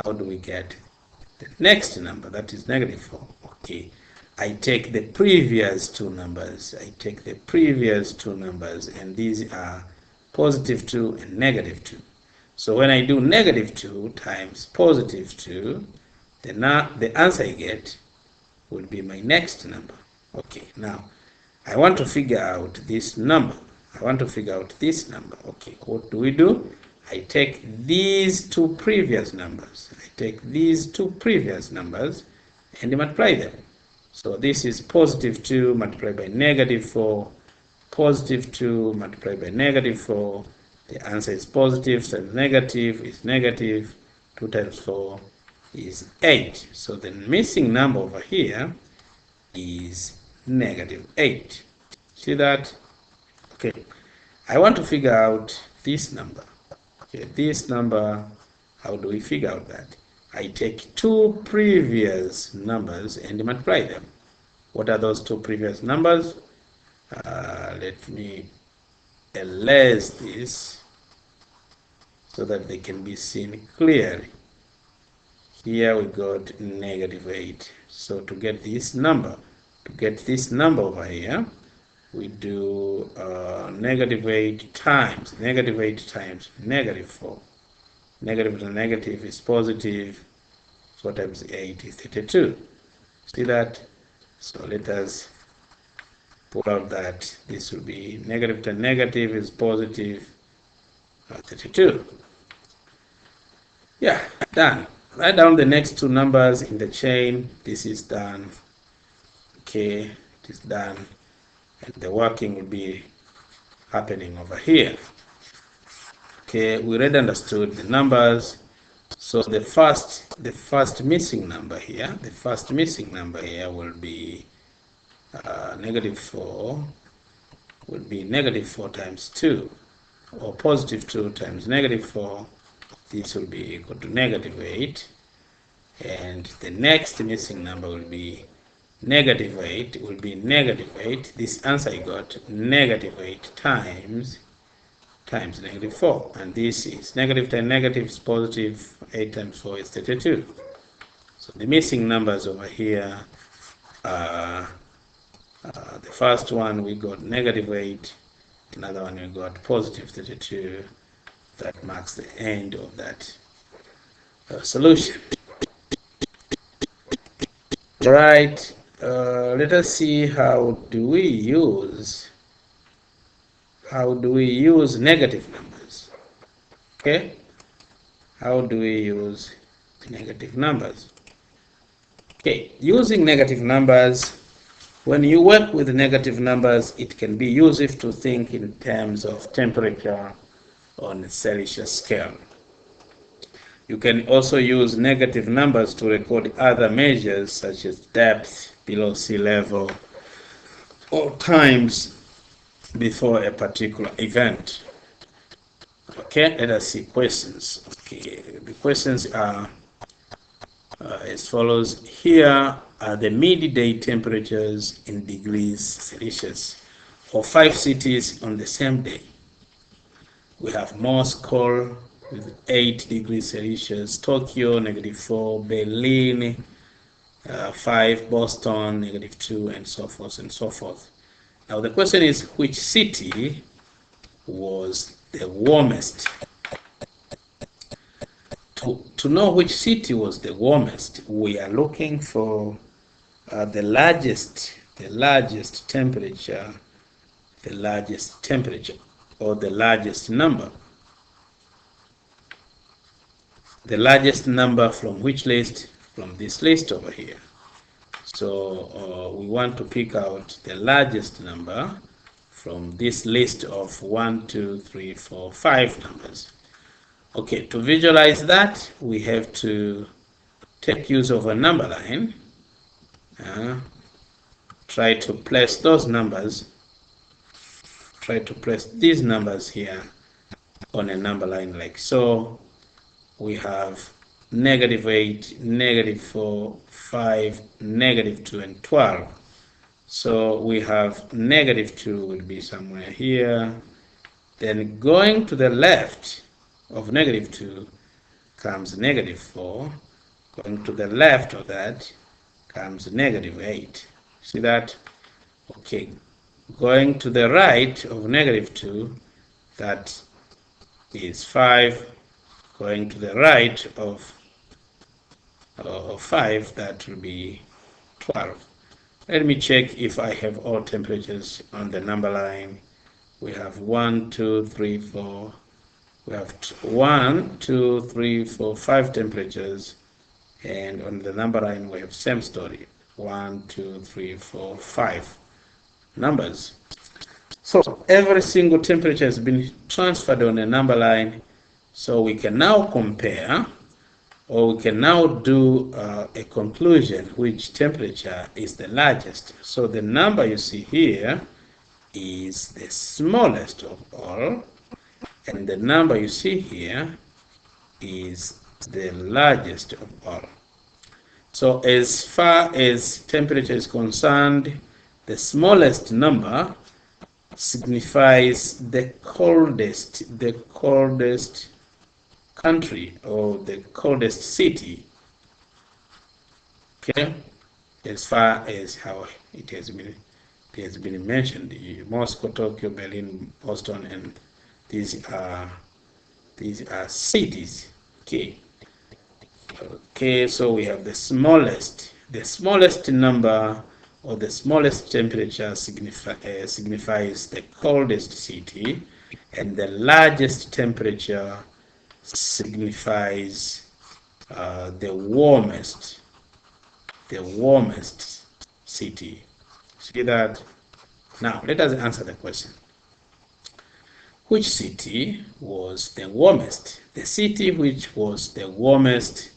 the next number, that is negative 4? Okay. I take the previous two numbers. And these are positive 2 and negative 2. So when I do negative 2 times positive 2, the answer I get will be my next number. Okay, now I want to figure out this number. Okay, what do? I take these two previous numbers. And multiply them. So this is positive 2 multiplied by negative 4. Positive 2 multiplied by negative 4. The answer is positive times negative is negative. 2 times 4 is 8. So the missing number over here is negative 8. See that? Okay. I want to figure out this number. Okay, this number, how do we figure out that? I take two previous numbers and multiply them. What are those two previous numbers? Let me erase this so that they can be seen clearly. Here we got negative 8. So to get this number over here, we do negative 8 times negative 4. Negative to negative is positive. 4 times 8 is 32. See that? So let us pull out that this will be negative to negative is positive 32. Yeah, done. Write down the next two numbers in the chain. This is done. Okay, it is done. And the working will be happening over here. Okay, we already understood the numbers. So the first missing number here, will be -4, will be -4 times 2, or +2 times -4. This will be equal to -8. And the next missing number will be -8, will be -8. This answer you got, -8 times -4. And this is negative times negative is positive. 8 times 4 is 32. So the missing numbers over here are the first one we got -8, another one we got positive 32. That marks the end of that solution. All right, let us see how do we use negative numbers. Okay, how do we use negative numbers? Okay, using negative numbers, when you work with negative numbers, it can be useful to think in terms of temperature on a Celsius scale. You can also use negative numbers to record other measures such as depth below sea level or times before a particular event. Okay, let us see questions. Okay, the questions are as follows. Here are the midday temperatures in degrees Celsius for 5 cities on the same day. We have Moscow with 8 degrees Celsius, Tokyo -4, Berlin 5, Boston -2, and so forth and so forth. Now the question is, which city was the warmest? To know which city was the warmest, we are looking for the largest temperature, or the largest number. The largest number from which list? From this list over here. So we want to pick out the largest number from this list of 1, 2, 3, 4, 5 numbers. Okay, to visualize that, we have to take use of a number line. Try to place those numbers. Try to place these numbers here on a number line like so. We have -8, -4, 5, -2, and 12. So we have -2 will be somewhere here. Then going to the left of -2 comes -4. Going to the left of that comes -8. See that? Okay. Going to the right of -2, that is 5. Going to the right of 5, that will be 12. Let me check if I have all temperatures on the number line. We have 1, 2, 3, 4. We have 1, 2, 3, 4, 5 temperatures. And on the number line, we have same story. 1, 2, 3, 4, 5 numbers. So every single temperature has been transferred on a number line. So we can now compare, or we can now do a conclusion which temperature is the largest. So the number you see here is the smallest of all, and the number you see here is the largest of all. So as far as temperature is concerned, the smallest number signifies the coldest country or the coldest city. Okay, as far as how it has been mentioned, Moscow, Tokyo, Berlin, Boston, and these are cities. Okay, so we have the smallest number, or the smallest temperature signifies the coldest city, and the largest temperature signifies the warmest city. See that? Now let us answer the question. Which city was the warmest? The city which was the warmest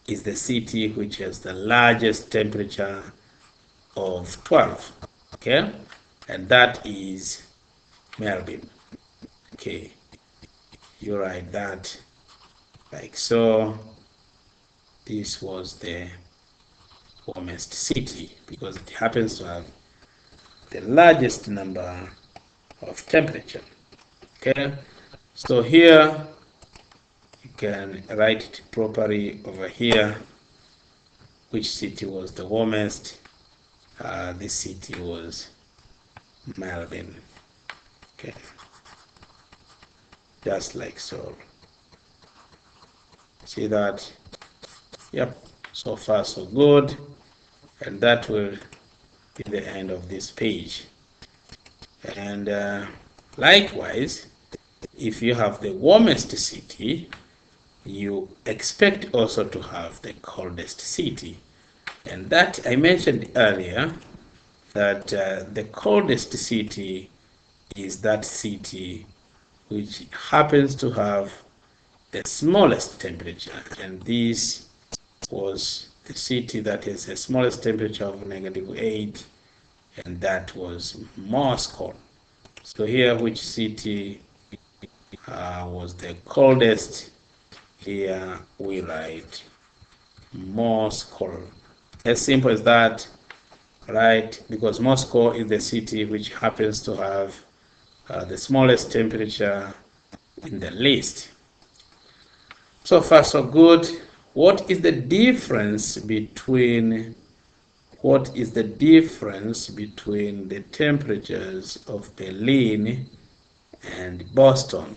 is the city which has the largest temperature of 12. Okay? And that is Melbourne. Okay. You write that like so. This was the warmest city because it happens to have the largest number of temperature. Okay, so here you can write it properly over here. Which city was the warmest? This city was Melbourne. Okay, just like so. See that? Yep, so far so good. And that will be the end of this page. And likewise, if you have the warmest city, you expect also to have the coldest city. And that I mentioned earlier, that the coldest city is that city which happens to have the smallest temperature. And this was the city that has the smallest temperature of -8, and that was Moscow. So here, which city was the coldest? Here we write Moscow. As simple as that, right? Because Moscow is the city which happens to have the smallest temperature in the list. So far so good. What is the difference between the temperatures of Berlin and Boston?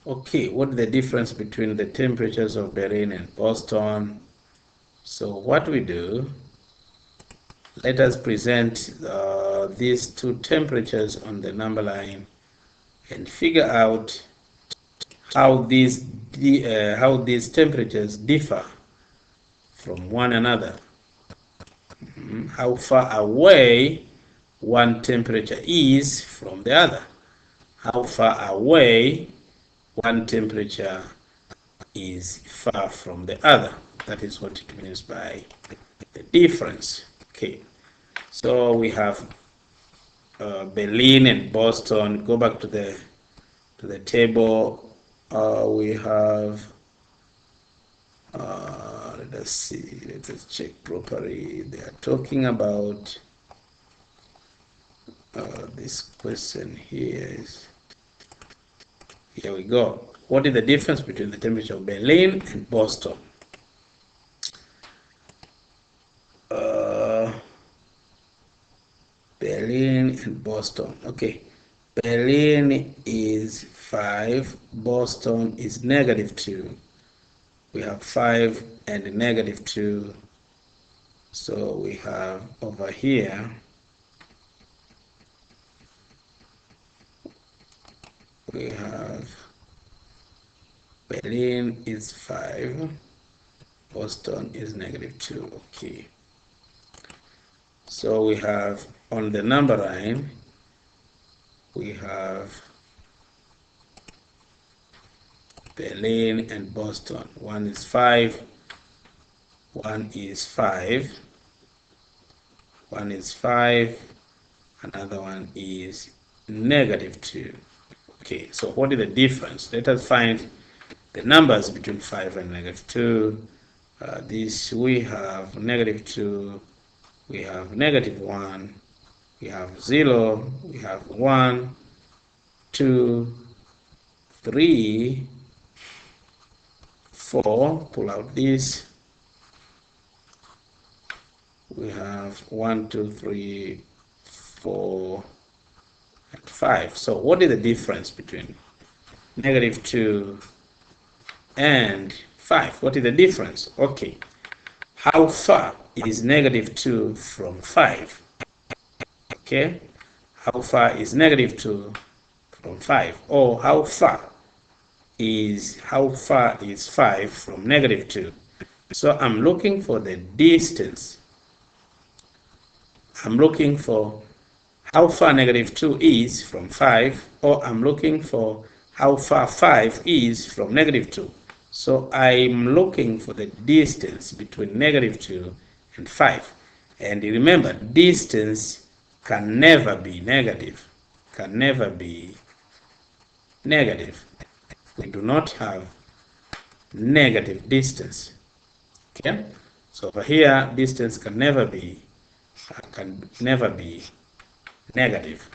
Okay, what is the difference between the temperatures of Berlin and Boston? So what we do, let us present these two temperatures on the number line and figure out how these temperatures differ from one another. How far away one temperature is from the other. How far away one temperature is far from the other. That is what it means by the difference. Okay, so we have Berlin and Boston. Go back to the table. We have let us see, let us check properly. They are talking about this question here we go. What is the difference between the temperature of Berlin and Boston? Berlin and Boston. Okay, Berlin is 5, Boston is -2. We have 5 and -2. So we have over here, we have Berlin is 5, Boston is -2. Okay. So we have on the number line, we have Berlin and Boston. One is 5, one is 5, one is 5, another one is -2. Okay, so what is the difference? Let us find the numbers between 5 and -2. This we have -2, we have -1, we have 0, we have 1, 2, 3, 4. Pull out this. We have 1, 2, 3, 4, and 5. So what is the difference between -2 and 5? What is the difference? Okay, how far is -2 from 5? Okay, how far is -2 from 5? Or how far is how far is 5 from negative 2. So I'm looking for the distance. I'm looking for how far negative 2 is from 5, or I'm looking for how far 5 is from negative 2. So I'm looking for the distance between negative 2 and 5. And remember, distance can never be negative. Can never be negative. We do not have negative distance. Okay? So over here, distance can never be negative.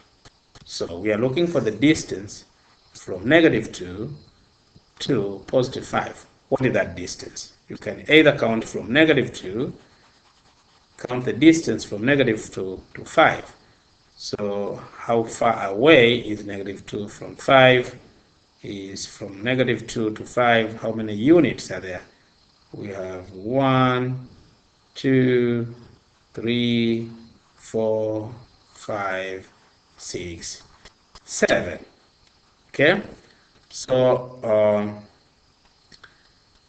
So we are looking for the distance from negative 2 to positive 5. What is that distance? You can either count from negative 2, count the distance from negative 2 to 5. So how far away is negative 2 from 5? Is from negative 2 to 5. How many units are there? We have 1, 2, 3, 4, 5, 6, 7. Okay, so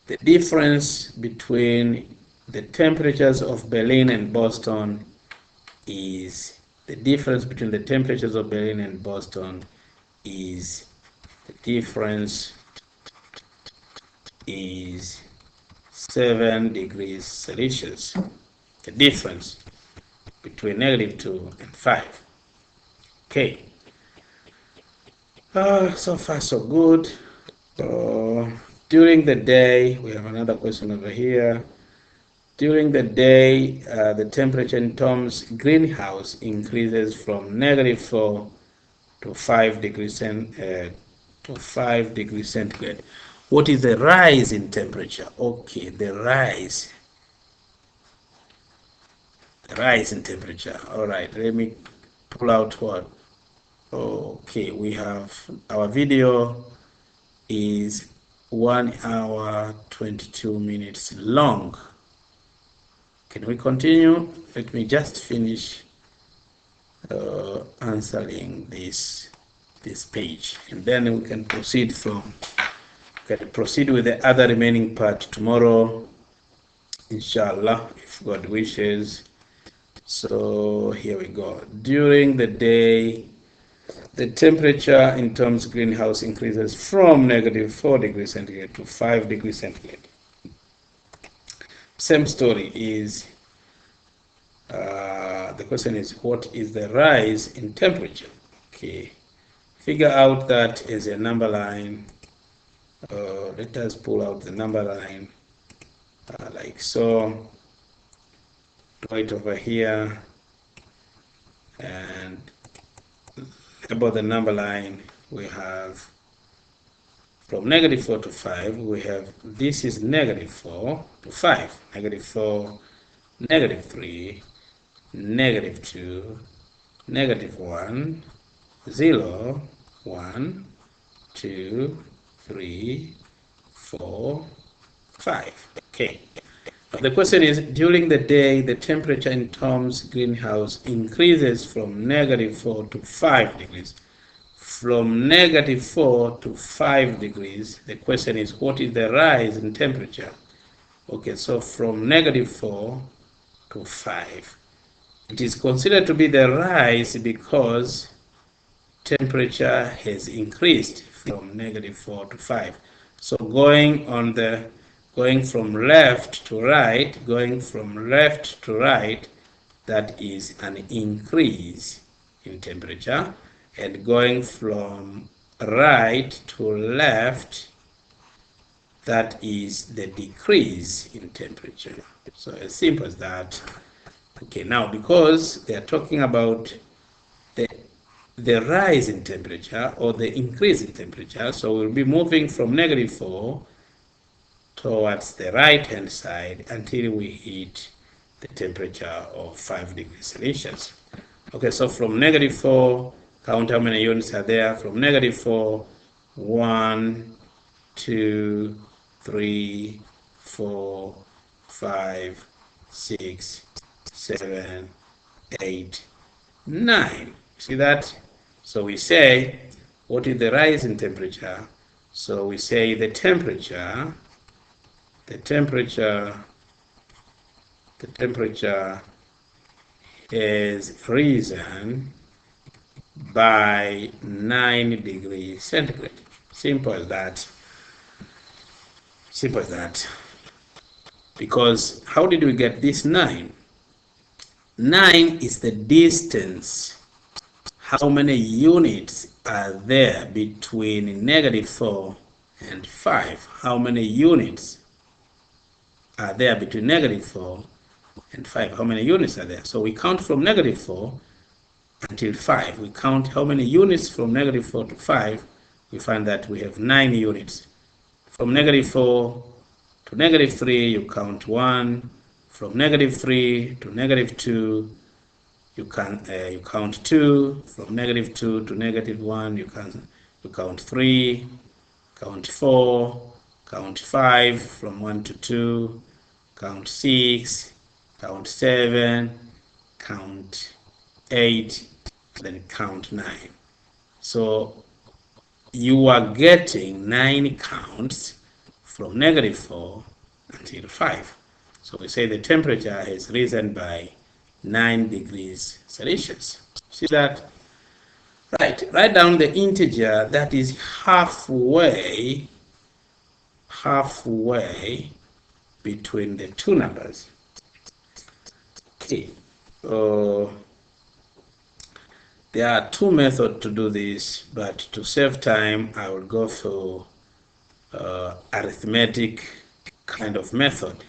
the difference between the temperatures of Berlin and Boston is the difference 7 degrees Celsius. The difference between negative 2 and 5. Okay. So far so good. During the day, we have another question over here. During the day, the temperature in Tom's greenhouse increases from negative 4 to 5 degrees centigrade. What is the rise in temperature? Okay, the rise in temperature. All right, let me pull out what. Okay, we have our video is 1 hour 22 minutes long. Can we continue? Let me just finish answering this page, and then we can proceed with the other remaining part tomorrow, inshallah, if God wishes. So here we go. During the day, the temperature in Tom's greenhouse increases from negative 4 degrees centigrade to 5 degrees centigrade. Same story is, the question is, what is the rise in temperature? Okay, figure out that as a number line. Let us pull out the number line like so. Draw it over here and about the number line. We have from negative 4 to 5, we have, this is negative 4 to 5, negative 4, negative 3, negative 2, negative 1, 0, 1, 2, 3, 4, 5. Okay. The question is, during the day, the temperature in Tom's greenhouse increases from negative 4 to 5 degrees. From negative 4 to 5 degrees, the question is, what is the rise in temperature? Okay, so from negative 4 to 5. It is considered to be the rise because temperature has increased from negative 4 to 5. So going from left to right, that is an increase in temperature, and going from right to left, that is the decrease in temperature. So as simple as that. Okay, now because they are talking about the rise in temperature or the increase in temperature, so we'll be moving from negative 4 towards the right hand side until we hit the temperature of 5 degrees Celsius. Okay, so from negative 4, count how many units are there. From negative 4, 1, 2, 3, 4, 5, 6, 7, 8, 9. See that? So we say, what is the rise in temperature? So we say the temperature has risen by 9 degrees centigrade. Simple as that. Simple as that. Because how did we get this 9? 9 is the distance. How many units are there between -4 and 5? How many units are there between -4 and 5? How many units are there? So we count from -4 until 5. We count how many units from -4 to 5. We find that we have 9 units. From -4 to -3, you count 1. From -3 to -2, you count 2. From -2 to -1, you count 3. Count 4. Count 5. From 1 to 2, count 6. Count 7. Count 8. Then count 9. So you are getting 9 counts from -4 until 5. So we say the temperature has risen by 9 degrees Celsius. See that? Right. Write down the integer that is halfway between the two numbers. Okay. There are two methods to do this, but to save time, I will go for arithmetic kind of method.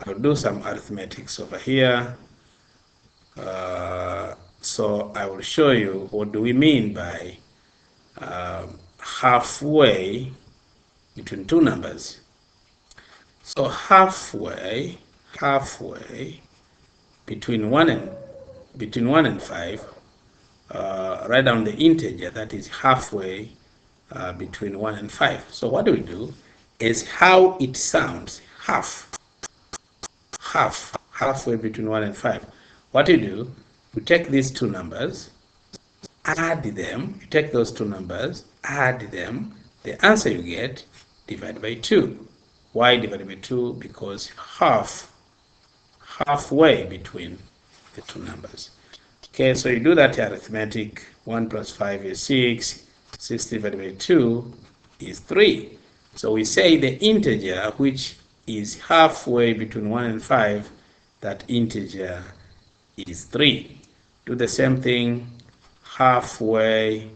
I'll do some arithmetics over here. So I will show you what do we mean by halfway between two numbers. So halfway between 1 and 5. Write down the integer that is halfway between 1 and 5. So what we do is how it sounds. Halfway between 1 and 5. What you do, you take these two numbers, add them. You take those two numbers, add them. The answer you get, divide by 2. Why divide by 2? Because halfway between the two numbers. Okay, so you do that arithmetic. 1 plus 5 is 6. 6 divided by 2 is 3. So we say the integer which is halfway between 1 and 5, that integer is 3. Do the same thing. Halfway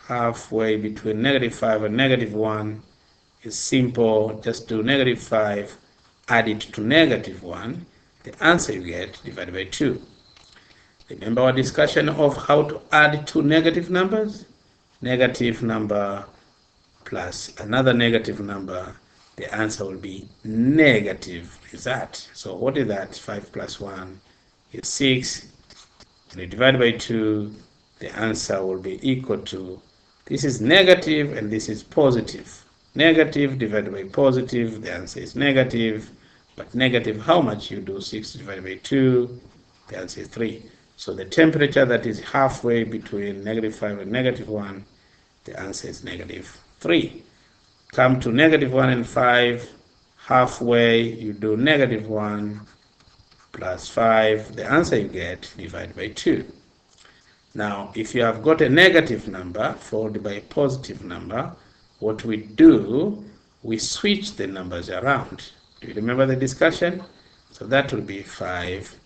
between -5 and -1 is simple. Just do -5, add it to -1. The answer you get, divided by 2. Remember our discussion of how to add two negative numbers? Negative number plus another negative number. The answer will be negative. Is that? So what is that? 5 plus 1 is 6. And you divide by 2, the answer will be equal to, this is negative and this is positive. Negative divided by positive, the answer is negative. But negative, how much you do? 6 divided by 2, the answer is 3. So the temperature that is halfway between -5 and -1, the answer is -3. Come to -1 and 5, halfway, you do -1 plus 5. The answer you get, divide by 2. Now, if you have got a negative number followed by a positive number, what we do, we switch the numbers around. Do you remember the discussion? So that will be 5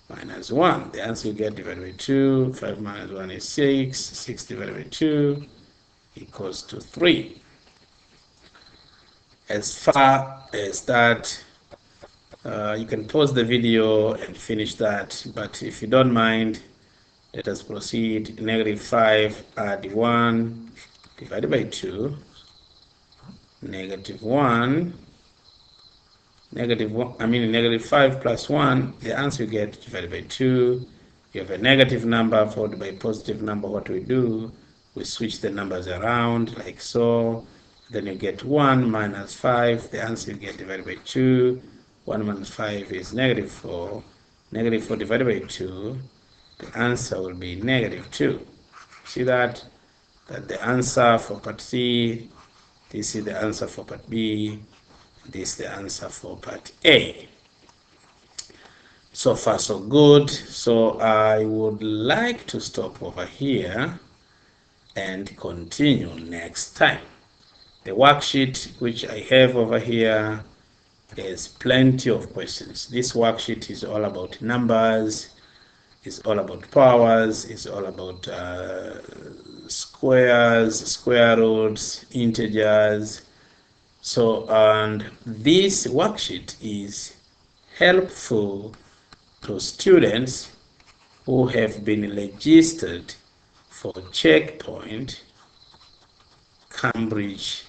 minus 1. The answer you get, divided by 2. 5 minus 1 is 6. 6 divided by 2 equals to 3. As far as that, you can pause the video and finish that. But if you don't mind, let us proceed. -5, add 1, divided by 2. -1. -5 plus 1, the answer you get, divided by 2. You have a negative number followed by a positive number. What we do, we switch the numbers around like so. Then you get 1 minus 5. The answer you get, divided by 2. 1 minus 5 is -4. -4 divided by 2. The answer will be -2. See that? that the answer for part C, this is the answer for part B, this is the answer for part A. So far so good. So I would like to stop over here and continue next time. The worksheet which I have over here is plenty of questions. This worksheet is all about numbers, is all about powers, is all about squares, square roots, integers. So, and this worksheet is helpful to students who have been registered for Checkpoint Cambridge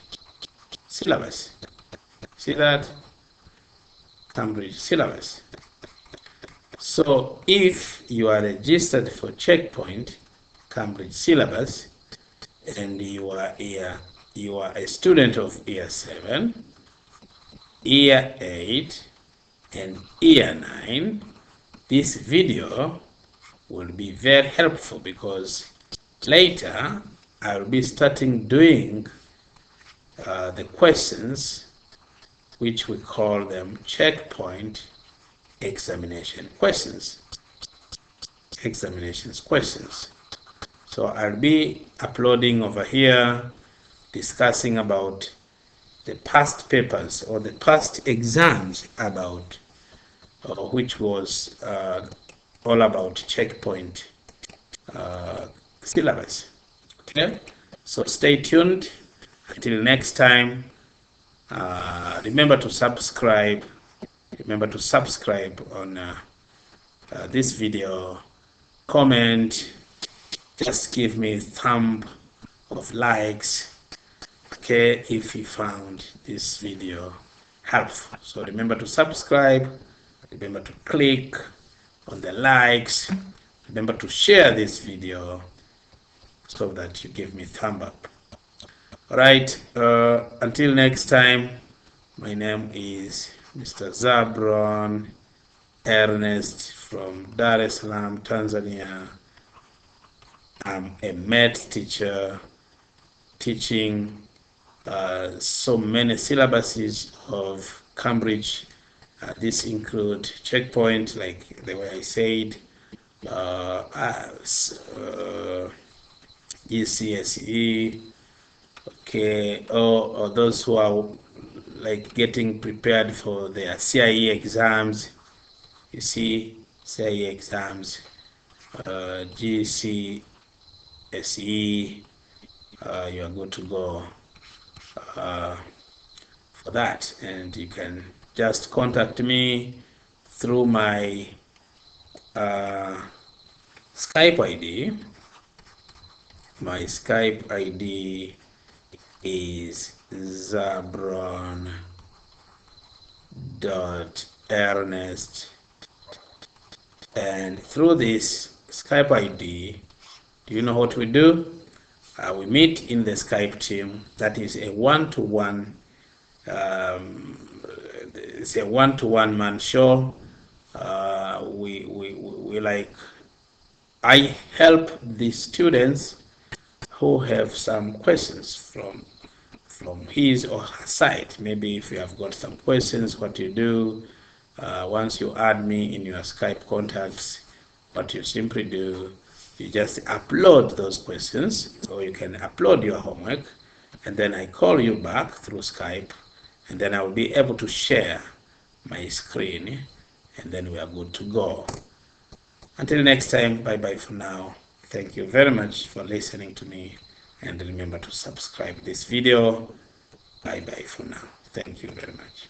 syllabus. See that? Cambridge syllabus. So if you are registered for Checkpoint Cambridge syllabus and you are a student of year 7, year 8, and year 9, this video will be very helpful because later I will be starting doing the questions which we call them checkpoint examination questions. So I'll be uploading over here discussing about the past papers or the past exams about which was all about checkpoint syllabus. Okay, so stay tuned until next time. Remember to subscribe on this video, comment, just give me a thumb of likes, okay, if you found this video helpful. So remember to subscribe, remember to click on the likes, remember to share this video so that you give me a thumb up. All right, until next time, my name is Mr. Zabron Ernest from Dar es Salaam, Tanzania. I'm a math teacher teaching so many syllabuses of Cambridge. This include Checkpoint, like the way I said, GCSE, okay, or those who are like getting prepared for their CIE exams. You see, CIE exams, GCSE, you are good to go for that, and you can just contact me through my Skype ID. My Skype ID is Zabron.Ernest, and through this Skype ID, do you know what we do? We meet in the Skype team. That is a one-to-one. It's a one-to-one man show. We like. I help the students who have some questions from his or her side. Maybe if you have got some questions, what you do once you add me in your Skype contacts, what you simply do, you just upload those questions, or you can upload your homework, and then I call you back through Skype, and then I will be able to share my screen, and then we are good to go. Until next time, bye bye for now. Thank you very much for listening to me, and remember to subscribe this video. Bye bye for now. Thank you very much.